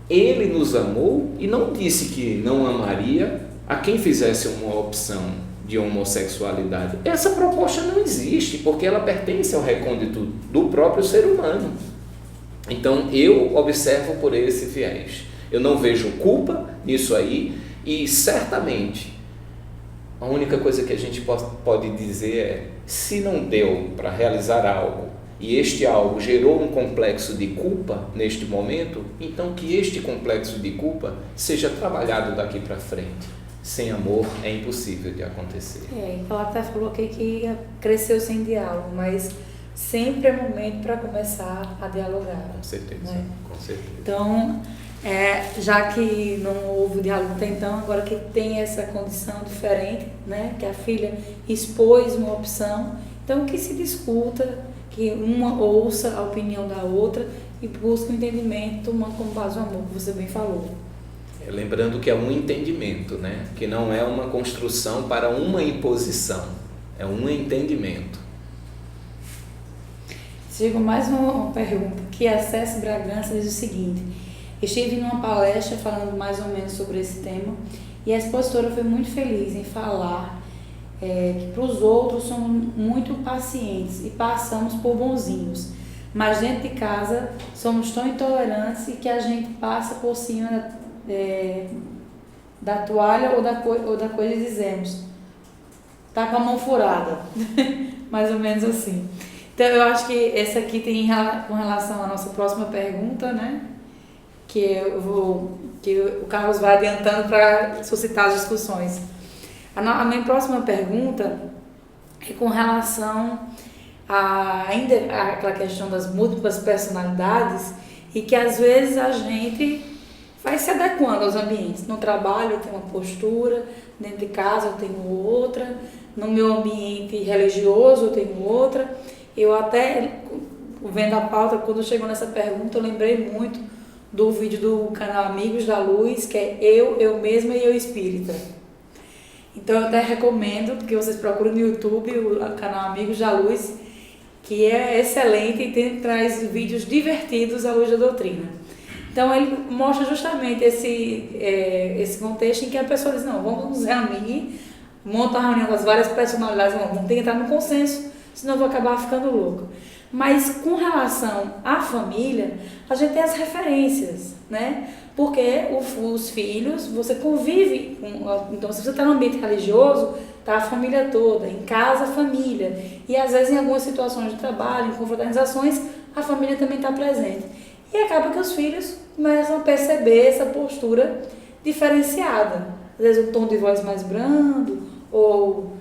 ele nos amou e não disse que não amaria a quem fizesse uma opção de homossexualidade. Essa proposta não existe, porque ela pertence ao recôndito do próprio ser humano. Então, eu observo por esse viés. Eu não vejo culpa nisso aí e, certamente, a única coisa que a gente pode dizer é: se não deu para realizar algo e este algo gerou um complexo de culpa neste momento, então que este complexo de culpa seja trabalhado daqui para frente. Sem amor é impossível de acontecer. Ela até falou que cresceu sem diálogo, mas sempre é momento para começar a dialogar. Com certeza, né? Com certeza. Então, já que não houve diálogo até então, agora que tem essa condição diferente, né, que a filha expôs uma opção, então que se discuta, que uma ouça a opinião da outra e busque um entendimento, tomando como base o amor, que você bem falou. Lembrando que é um entendimento, né, que não é uma construção para uma imposição, é um entendimento. Chegou mais uma pergunta, que a Cécio Bragança diz o seguinte: Estive numa palestra falando mais ou menos sobre esse tema e a expositora foi muito feliz em falar que para os outros somos muito pacientes e passamos por bonzinhos, mas dentro de casa somos tão intolerantes e que a gente passa por cima da toalha ou da coisa e dizemos, tá com a mão furada, mais ou menos assim. Então eu acho que essa aqui tem com relação à nossa próxima pergunta, né? Que o Carlos vai adiantando para suscitar as discussões. A minha próxima pergunta é com relação ainda àquela questão das múltiplas personalidades e que às vezes a gente vai se adequando aos ambientes. No trabalho eu tenho uma postura, dentro de casa eu tenho outra, no meu ambiente religioso eu tenho outra. Eu até, vendo a pauta, quando chegou nessa pergunta, eu lembrei muito do vídeo do canal Amigos da Luz, que é Eu Mesma e Eu Espírita. Então eu até recomendo que vocês procurem no YouTube o canal Amigos da Luz, que é excelente e traz vídeos divertidos à luz da doutrina. Então ele mostra justamente esse contexto em que a pessoa diz, não, vamos nos reunir, monta a reunião das várias personalidades, não, vamos ter que entrar no consenso, senão eu vou acabar ficando louco. Mas com relação à família, a gente tem as referências, né? Porque os filhos, você convive, então se você está no ambiente religioso, está a família toda, em casa a família, e às vezes em algumas situações de trabalho, em confraternizações, a família também está presente. E acaba que os filhos começam a perceber essa postura diferenciada, às vezes um tom de voz mais brando, ou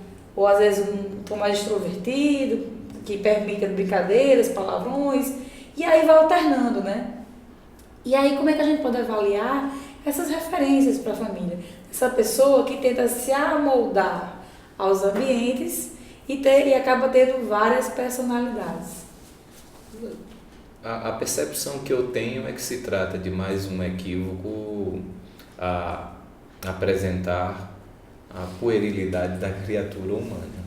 às vezes um tom mais extrovertido, que permite brincadeiras, palavrões, e aí vai alternando, né? E aí como é que a gente pode avaliar essas referências para a família? Essa pessoa que tenta se amoldar aos ambientes e acaba tendo várias personalidades. A percepção que eu tenho é que se trata de mais um equívoco a apresentar a puerilidade da criatura humana.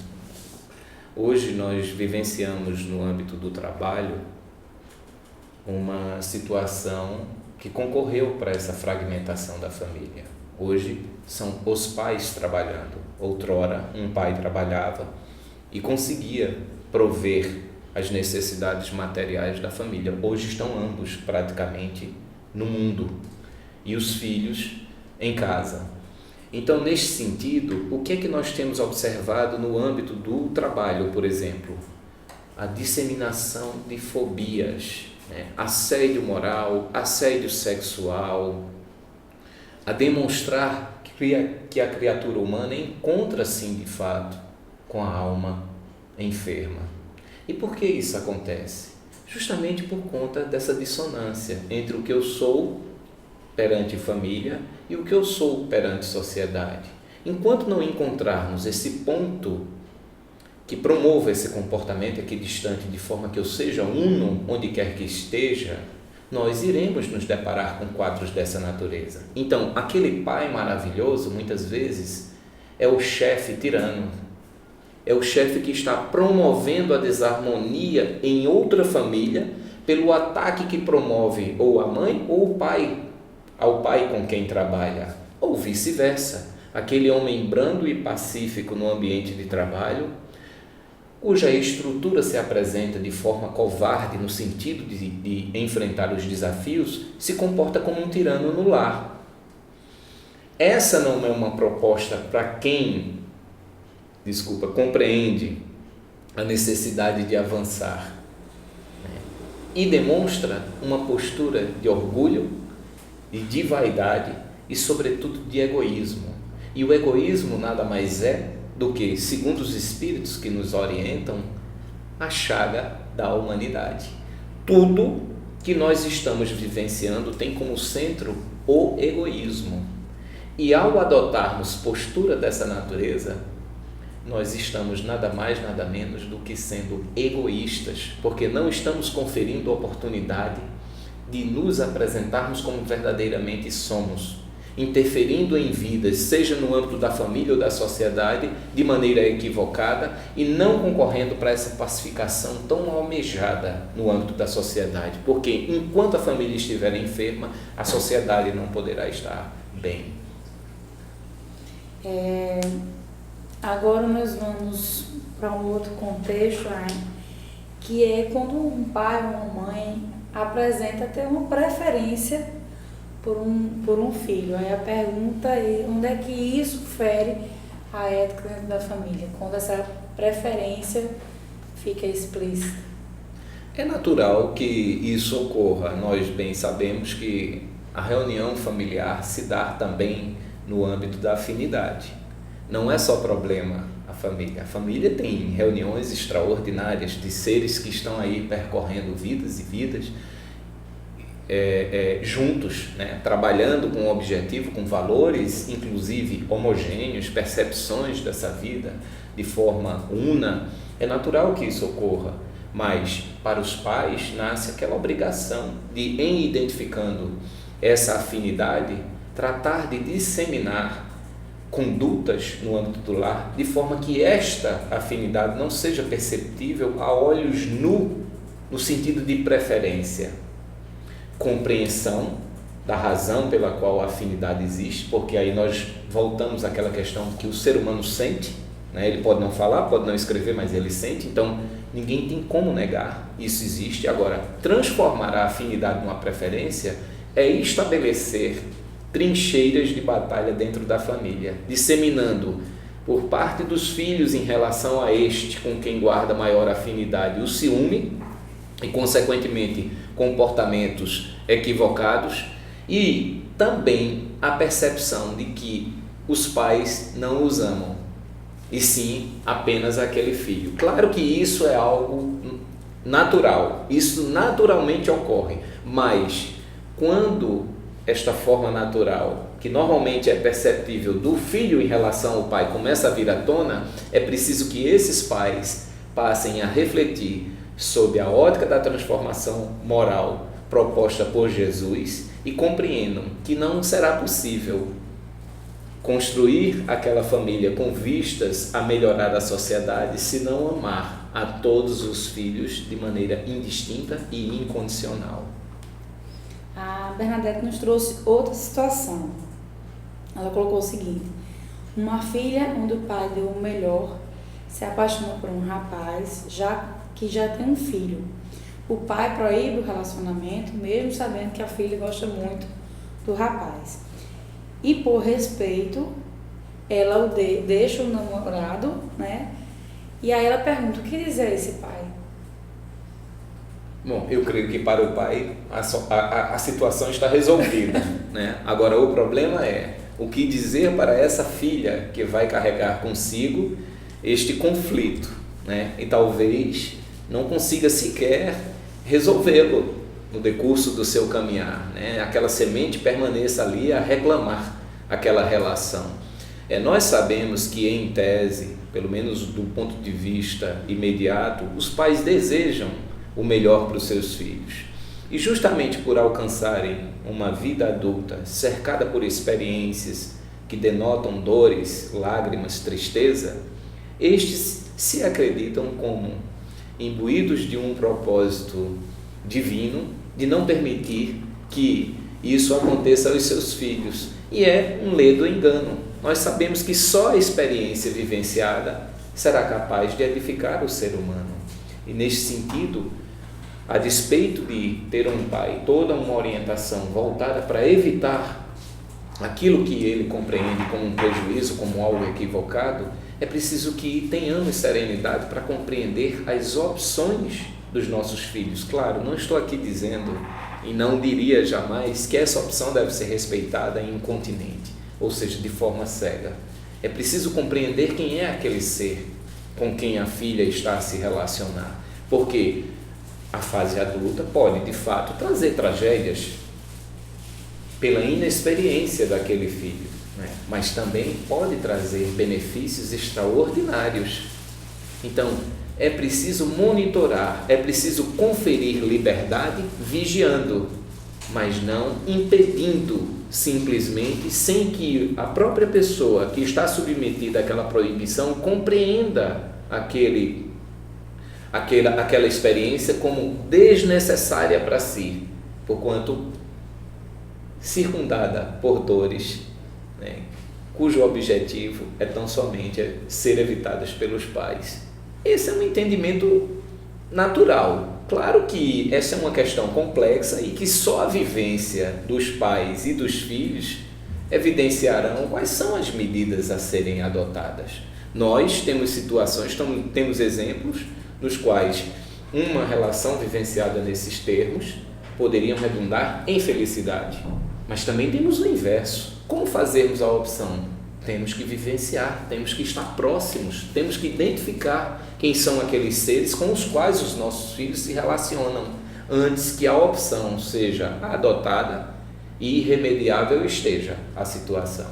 Hoje nós vivenciamos no âmbito do trabalho uma situação que concorreu para essa fragmentação da família. Hoje são os pais trabalhando. Outrora um pai trabalhava e conseguia prover as necessidades materiais da família. Hoje estão ambos praticamente no mundo e os filhos em casa. Então, neste sentido, o que é que nós temos observado no âmbito do trabalho, por exemplo? A disseminação de fobias, né? Assédio moral, assédio sexual, a demonstrar que a criatura humana encontra, sim, de fato, com a alma enferma. E por que isso acontece? Justamente por conta dessa dissonância entre o que eu sou perante família e o que eu sou perante sociedade. Enquanto não encontrarmos esse ponto que promova esse comportamento equidistante de forma que eu seja uno onde quer que esteja, nós iremos nos deparar com quadros dessa natureza. Então, aquele pai maravilhoso, muitas vezes, é o chefe tirano, é o chefe que está promovendo a desarmonia em outra família pelo ataque que promove ou a mãe ou o pai ao pai com quem trabalha, ou vice-versa. Aquele homem brando e pacífico no ambiente de trabalho, cuja estrutura se apresenta de forma covarde no sentido de enfrentar os desafios, se comporta como um tirano no lar. Essa não é uma proposta para quem, compreende a necessidade de avançar, né? E demonstra uma postura de orgulho, de vaidade e, sobretudo, de egoísmo. E o egoísmo nada mais é do que, segundo os espíritos que nos orientam, a chaga da humanidade. Tudo que nós estamos vivenciando tem como centro o egoísmo. E ao adotarmos postura dessa natureza, nós estamos nada mais, nada menos do que sendo egoístas, porque não estamos conferindo oportunidade de nos apresentarmos como verdadeiramente somos. interferindo em vidas, seja no âmbito da família ou da sociedade, de maneira equivocada e não concorrendo para essa pacificação tão almejada no âmbito da sociedade, porque enquanto a família estiver enferma, a sociedade não poderá estar bem. Agora nós vamos para um outro contexto, que é quando um pai ou uma mãe apresenta ter uma preferência por um filho. Aí a pergunta é onde é que isso fere a ética dentro da família, quando essa preferência fica explícita. É natural que isso ocorra. Nós bem sabemos que a reunião familiar se dá também no âmbito da afinidade. Não é só problema a família. A família tem reuniões extraordinárias de seres que estão aí percorrendo vidas e vidas juntos, né? Trabalhando com um objetivo, com valores, inclusive homogêneos, percepções dessa vida de forma una. É natural que isso ocorra, mas para os pais nasce aquela obrigação de, em identificando essa afinidade, tratar de disseminar condutas no âmbito do lar, de forma que esta afinidade não seja perceptível a olhos nus, no sentido de preferência. Compreensão da razão pela qual a afinidade existe, porque aí nós voltamos àquela questão que o ser humano sente, né? Ele pode não falar, pode não escrever, mas ele sente, então ninguém tem como negar, isso existe. Agora, transformar a afinidade numa preferência é estabelecer trincheiras de batalha dentro da família, disseminando por parte dos filhos em relação a este com quem guarda maior afinidade o ciúme e, consequentemente, comportamentos equivocados, e também a percepção de que os pais não os amam, e sim apenas aquele filho. Claro que isso é algo natural, isso naturalmente ocorre, mas quando esta forma natural, que normalmente é perceptível do filho em relação ao pai, começa a vir à tona, é preciso que esses pais passem a refletir sob a ótica da transformação moral proposta por Jesus e compreendam que não será possível construir aquela família com vistas a melhorar a sociedade se não amar a todos os filhos de maneira indistinta e incondicional. A Bernadette nos trouxe outra situação. Ela colocou o seguinte: uma filha onde o pai deu o melhor se apaixonou por um rapaz que já tem um filho. O pai proíbe o relacionamento, mesmo sabendo que a filha gosta muito do rapaz. E por respeito, ela deixa o namorado, né? E aí ela pergunta: o que dizer a esse pai? Bom, eu creio que para o pai a situação está resolvida, né? Agora o problema é o que dizer para essa filha que vai carregar consigo este conflito, né? E talvez não consiga sequer resolvê-lo no decurso do seu caminhar, né? Aquela semente permaneça ali a reclamar aquela relação. Nós sabemos que, em tese, pelo menos do ponto de vista imediato, os pais desejam o melhor para os seus filhos. E justamente por alcançarem uma vida adulta cercada por experiências que denotam dores, lágrimas, tristeza, estes se acreditam como imbuídos de um propósito divino de não permitir que isso aconteça aos seus filhos. E é um ledo engano. Nós sabemos que só a experiência vivenciada será capaz de edificar o ser humano. E neste sentido, a despeito de ter um pai toda uma orientação voltada para evitar aquilo que ele compreende como um prejuízo, como algo equivocado, é preciso que tenhamos serenidade para compreender as opções dos nossos filhos. Claro, não estou aqui dizendo, e não diria jamais, que essa opção deve ser respeitada incontinente, ou seja, de forma cega. É preciso compreender quem é aquele ser com quem a filha está a se relacionar, porque a fase adulta pode, de fato, trazer tragédias pela inexperiência daquele filho, né? Mas também pode trazer benefícios extraordinários. Então, é preciso monitorar, é preciso conferir liberdade vigiando, mas não impedindo simplesmente, sem que a própria pessoa que está submetida àquela proibição compreenda aquela experiência como desnecessária para si, porquanto circundada por dores, né, cujo objetivo é tão somente ser evitadas pelos pais. Esse é um entendimento natural. Claro que essa é uma questão complexa e que só a vivência dos pais e dos filhos evidenciarão quais são as medidas a serem adotadas. Nós temos situações, temos exemplos nos quais uma relação vivenciada nesses termos poderiam redundar em felicidade, mas também temos o inverso. Como fazermos a opção? Temos que vivenciar, temos que estar próximos, temos que identificar quem são aqueles seres com os quais os nossos filhos se relacionam, antes que a opção seja adotada e irremediável esteja a situação.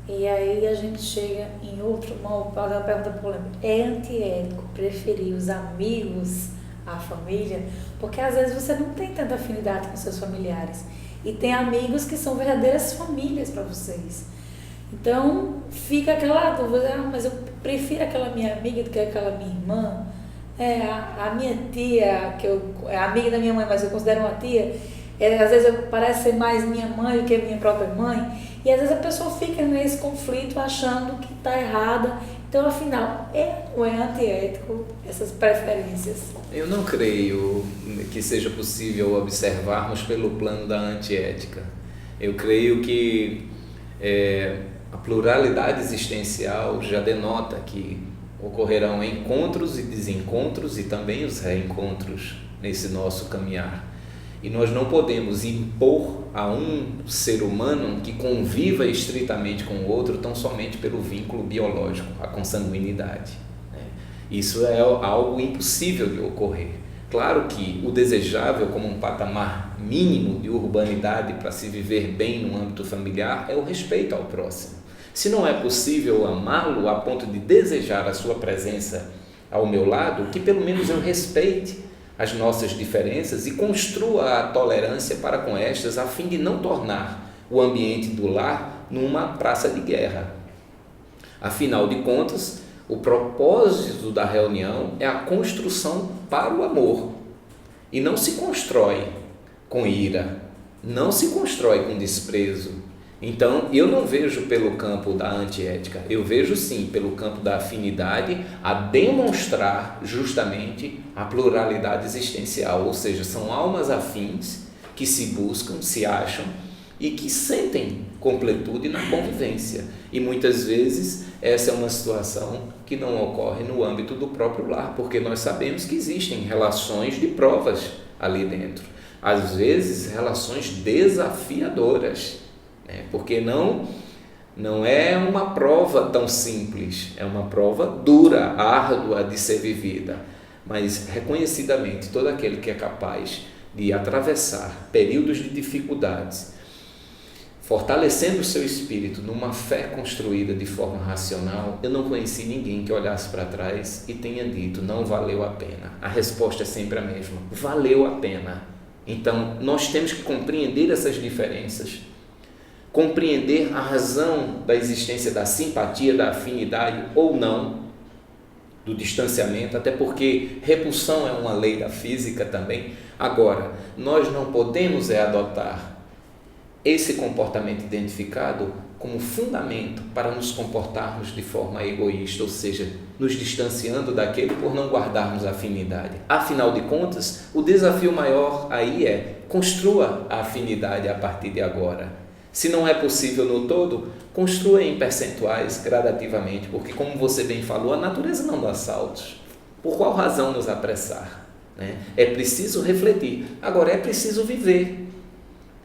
E aí a gente chega em uma pergunta polêmica. É antiético preferir os amigos à família? Porque às vezes você não tem tanta afinidade com seus familiares. E tem amigos que são verdadeiras famílias para vocês. Então, fica aquela dúvida, mas eu prefiro aquela minha amiga do que aquela minha irmã. A minha tia, que é amiga da minha mãe, mas eu considero uma tia, às vezes parece ser mais minha mãe do que minha própria mãe. E às vezes a pessoa fica nesse conflito achando que está errada. Então, afinal, ou é antiético essas preferências? Eu não creio que seja possível observarmos pelo plano da antiética. Eu creio que a pluralidade existencial já denota que ocorrerão encontros e desencontros e também os reencontros nesse nosso caminhar. E nós não podemos impor a um ser humano que conviva estritamente com o outro tão somente pelo vínculo biológico, a consanguinidade. Isso é algo impossível de ocorrer. Claro que o desejável como um patamar mínimo de urbanidade para se viver bem no âmbito familiar é o respeito ao próximo. Se não é possível amá-lo a ponto de desejar a sua presença ao meu lado, que pelo menos eu respeite as nossas diferenças e construa a tolerância para com estas, a fim de não tornar o ambiente do lar numa praça de guerra. Afinal de contas, o propósito da reunião é a construção para o amor. E não se constrói com ira, não se constrói com desprezo. Então, eu não vejo pelo campo da antiética, eu vejo sim pelo campo da afinidade a demonstrar justamente a pluralidade existencial, ou seja, são almas afins que se buscam, se acham e que sentem completude na convivência. E muitas vezes essa é uma situação que não ocorre no âmbito do próprio lar, porque nós sabemos que existem relações de provas ali dentro, às vezes relações desafiadoras. Porque não é uma prova tão simples, é uma prova dura, árdua de ser vivida, mas reconhecidamente todo aquele que é capaz de atravessar períodos de dificuldades, fortalecendo o seu espírito numa fé construída de forma racional, eu não conheci ninguém que olhasse para trás e tenha dito, não valeu a pena. A resposta é sempre a mesma, valeu a pena. Então, nós temos que compreender essas diferenças, compreender a razão da existência da simpatia, da afinidade ou não, do distanciamento, até porque repulsão é uma lei da física também. Agora, nós não podemos adotar esse comportamento identificado como fundamento para nos comportarmos de forma egoísta, ou seja, nos distanciando daquele por não guardarmos afinidade. Afinal de contas, o desafio maior aí é construa a afinidade a partir de agora. Se não é possível no todo, construa em percentuais gradativamente, porque como você bem falou, a natureza não dá saltos. Por qual razão nos apressar? É preciso refletir, agora é preciso viver.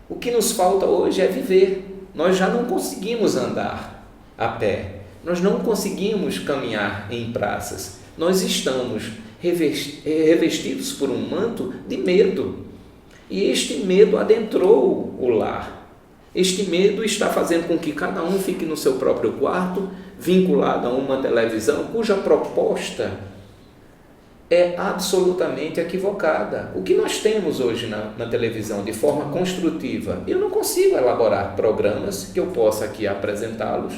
O que nos falta hoje é viver. Nós já não conseguimos andar a pé, nós não conseguimos caminhar em praças, nós estamos revestidos por um manto de medo. E este medo adentrou o lar. Este medo está fazendo com que cada um fique no seu próprio quarto, vinculado a uma televisão, cuja proposta é absolutamente equivocada. O que nós temos hoje na televisão de forma construtiva, eu não consigo elaborar programas que eu possa aqui apresentá-los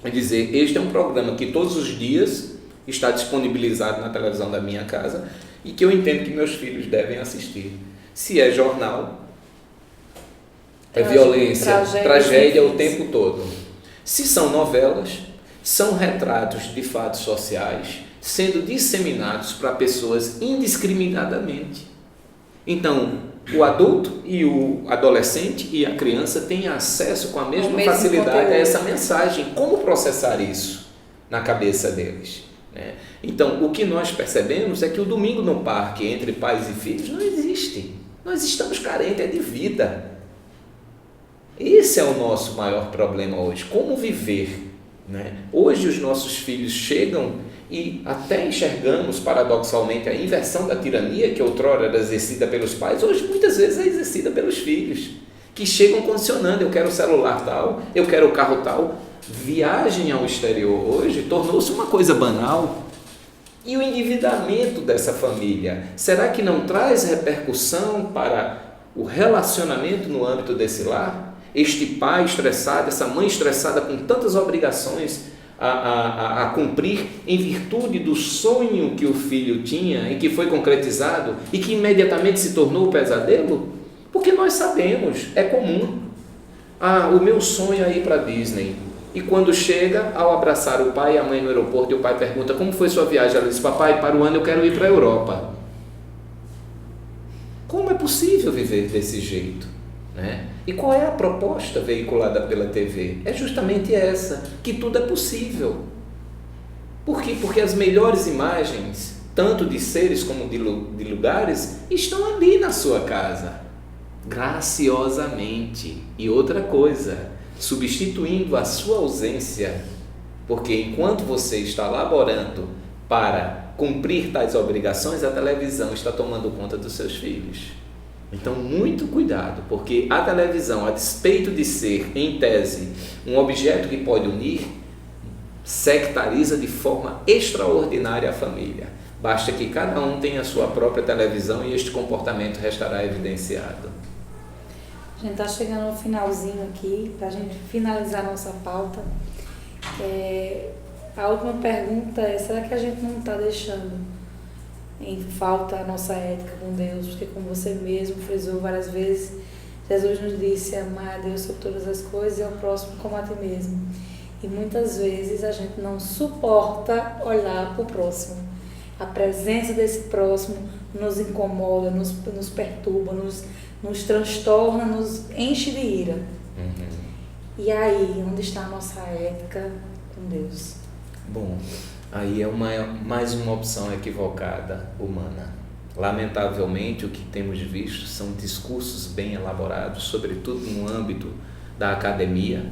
e dizer, este é um programa que todos os dias está disponibilizado na televisão da minha casa e que eu entendo que meus filhos devem assistir. Se é jornal, é violência, tragédia o tempo todo. Se são novelas, são retratos de fatos sociais sendo disseminados para pessoas indiscriminadamente. Então, o adulto e o adolescente e a criança têm acesso com a mesma facilidade a essa mensagem. Como processar isso na cabeça deles? Né? Então, o que nós percebemos é que o domingo no parque entre pais e filhos não existe. Nós estamos carentes de vida. Esse é o nosso maior problema hoje. Como viver? Né? Hoje os nossos filhos chegam e até enxergamos paradoxalmente a inversão da tirania que outrora era exercida pelos pais, hoje muitas vezes é exercida pelos filhos, que chegam condicionando, eu quero o celular tal, eu quero o carro tal. Viagem ao exterior hoje tornou-se uma coisa banal. E o endividamento dessa família, será que não traz repercussão para o relacionamento no âmbito desse lar? Este pai estressado, essa mãe estressada com tantas obrigações a cumprir em virtude do sonho que o filho tinha e que foi concretizado e que imediatamente se tornou um pesadelo? Porque nós sabemos, é comum. O meu sonho é ir para a Disney. E quando chega, ao abraçar o pai e a mãe no aeroporto, e o pai pergunta, como foi sua viagem? Ela diz, papai, para o ano eu quero ir para a Europa. Como é possível viver desse jeito? Né? E qual é a proposta veiculada pela TV? É justamente essa, que tudo é possível. Por quê? Porque as melhores imagens, tanto de seres como de lugares, estão ali na sua casa, graciosamente. E outra coisa, substituindo a sua ausência, porque enquanto você está laborando para cumprir tais obrigações, a televisão está tomando conta dos seus filhos. Então, muito cuidado, porque a televisão, a despeito de ser, em tese, um objeto que pode unir, sectariza de forma extraordinária a família. Basta que cada um tenha a sua própria televisão e este comportamento restará evidenciado. A gente está chegando ao finalzinho aqui, para a gente finalizar a nossa pauta. A última pergunta é, será que a gente não está deixando em falta a nossa ética com Deus? Porque, como você mesmo frisou várias vezes, Jesus nos disse amar a Deus sobre todas as coisas e ao próximo como a ti mesmo. E muitas vezes a gente não suporta olhar para o próximo. A presença desse próximo nos incomoda, nos perturba, nos transtorna, nos enche de ira. E aí, onde está a nossa ética com Deus? Bom, aí é mais uma opção equivocada humana. Lamentavelmente, o que temos visto são discursos bem elaborados, sobretudo no âmbito da academia,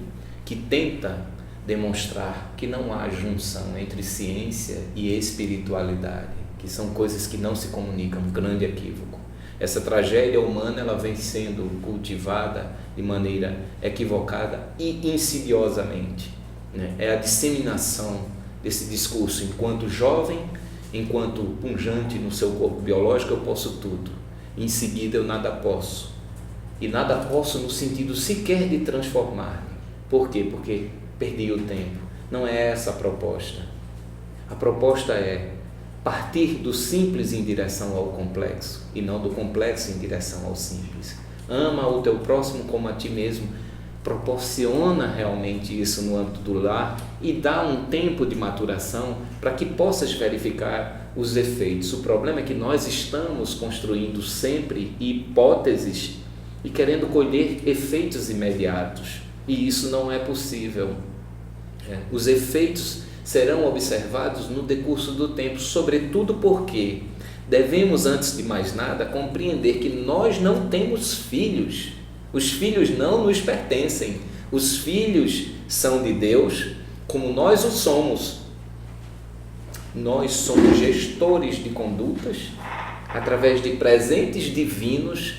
que tenta demonstrar que não há junção entre ciência e espiritualidade, que são coisas que não se comunicam, um grande equívoco. Essa tragédia humana, ela vem sendo cultivada de maneira equivocada e insidiosamente, né? É a disseminação desse discurso, enquanto jovem, enquanto pungente no seu corpo biológico, eu posso tudo, em seguida eu nada posso, e nada posso no sentido sequer de transformar-me. Por quê? Porque perdi o tempo. Não é essa a proposta. A proposta é partir do simples em direção ao complexo e não do complexo em direção ao simples. Ama o teu próximo como a ti mesmo. Proporciona realmente isso no âmbito do lar e dá um tempo de maturação para que possas verificar os efeitos. O problema é que nós estamos construindo sempre hipóteses e querendo colher efeitos imediatos, e isso não é possível. Os efeitos serão observados no decurso do tempo, sobretudo porque devemos, antes de mais nada, compreender que nós não temos filhos. Os filhos não nos pertencem. Os filhos são de Deus, como nós o somos. Nós somos gestores de condutas através de presentes divinos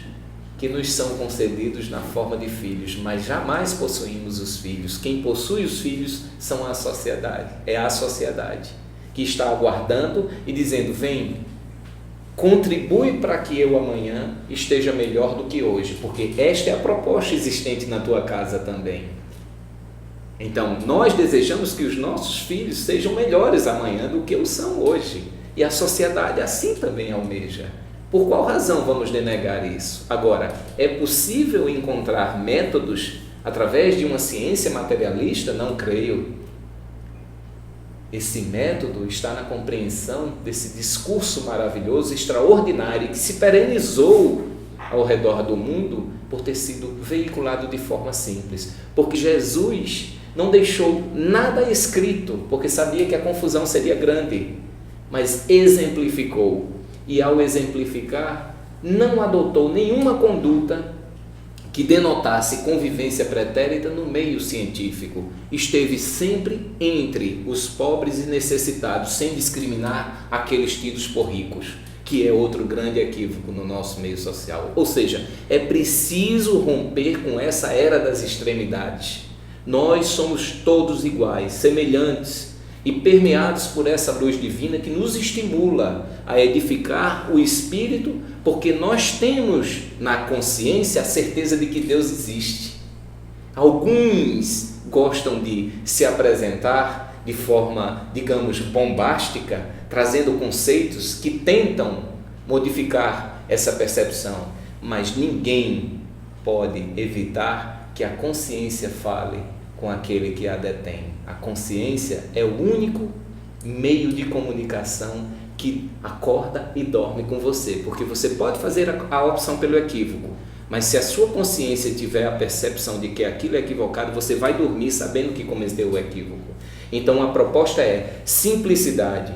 que nos são concedidos na forma de filhos, mas jamais possuímos os filhos. Quem possui os filhos são a sociedade. É a sociedade que está aguardando e dizendo: vem, contribui para que eu amanhã esteja melhor do que hoje, porque esta é a proposta existente na tua casa também. Então, nós desejamos que os nossos filhos sejam melhores amanhã do que o são hoje. E a sociedade assim também almeja. Por qual razão vamos denegar isso? Agora, é possível encontrar métodos através de uma ciência materialista? Não creio. Esse método está na compreensão desse discurso maravilhoso, extraordinário, que se perenizou ao redor do mundo por ter sido veiculado de forma simples. Porque Jesus não deixou nada escrito, porque sabia que a confusão seria grande, mas exemplificou. E ao exemplificar, não adotou nenhuma conduta que denotasse convivência pretérita no meio científico. Esteve sempre entre os pobres e necessitados, sem discriminar aqueles tidos por ricos, que é outro grande equívoco no nosso meio social. Ou seja, é preciso romper com essa era das extremidades. Nós somos todos iguais, semelhantes e permeados por essa luz divina que nos estimula a edificar o espírito, porque nós temos na consciência a certeza de que Deus existe. Alguns gostam de se apresentar de forma, digamos, bombástica, trazendo conceitos que tentam modificar essa percepção, mas ninguém pode evitar que a consciência fale com aquele que a detém. A consciência é o único meio de comunicação que acorda e dorme com você, porque você pode fazer a opção pelo equívoco, mas se a sua consciência tiver a percepção de que aquilo é equivocado, você vai dormir sabendo que cometeu o equívoco. Então a proposta é simplicidade,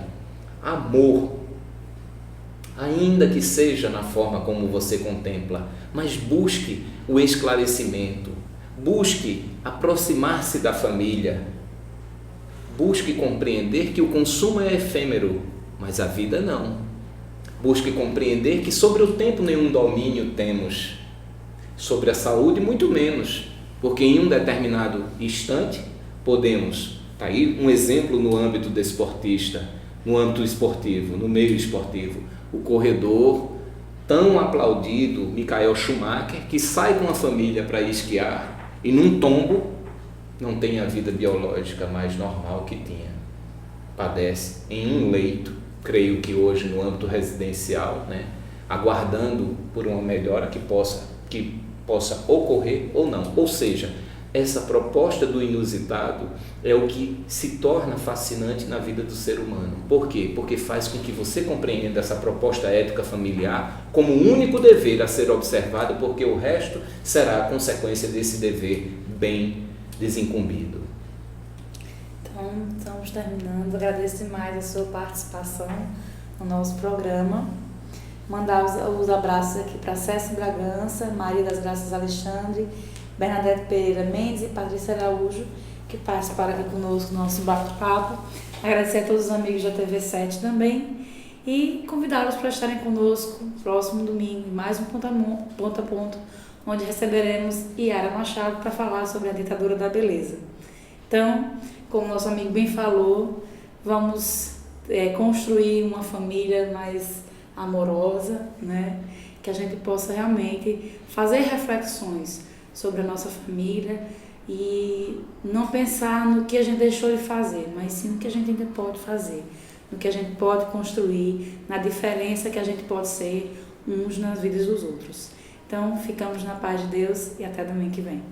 amor, ainda que seja na forma como você contempla, mas busque o esclarecimento, busque aproximar-se da família, busque compreender que o consumo é efêmero, mas a vida não. Busque compreender que sobre o tempo nenhum domínio temos, sobre a saúde muito menos, porque em um determinado instante podemos, tá aí um exemplo no âmbito desportista, no âmbito esportivo, no meio esportivo, o corredor tão aplaudido, Michael Schumacher, que sai com a família para esquiar e num tombo não tem a vida biológica mais normal que tinha. Padece em um leito, creio que hoje no âmbito residencial, aguardando por uma melhora que possa ocorrer ou não. Ou seja, essa proposta do inusitado é o que se torna fascinante na vida do ser humano. Por quê? Porque faz com que você compreenda essa proposta ética familiar como o único dever a ser observado, porque o resto será a consequência desse dever bem desincumbido. Então, estamos terminando. Agradeço demais a sua participação no nosso programa. Mandar os abraços aqui para Cécia Bragança, Maria das Graças Alexandre, Bernadette Pereira Mendes e Patrícia Araújo, que participaram aqui conosco no nosso bate-papo. Agradecer a todos os amigos da TV7 também e convidá-los para estarem conosco próximo domingo, mais um ponto a ponto, onde receberemos Yara Machado para falar sobre a ditadura da beleza. Então, como nosso amigo bem falou, vamos construir uma família mais amorosa, que a gente possa realmente fazer reflexões sobre a nossa família e não pensar no que a gente deixou de fazer, mas sim no que a gente ainda pode fazer, no que a gente pode construir, na diferença que a gente pode ser uns nas vidas dos outros. Então, ficamos na paz de Deus e até domingo que vem.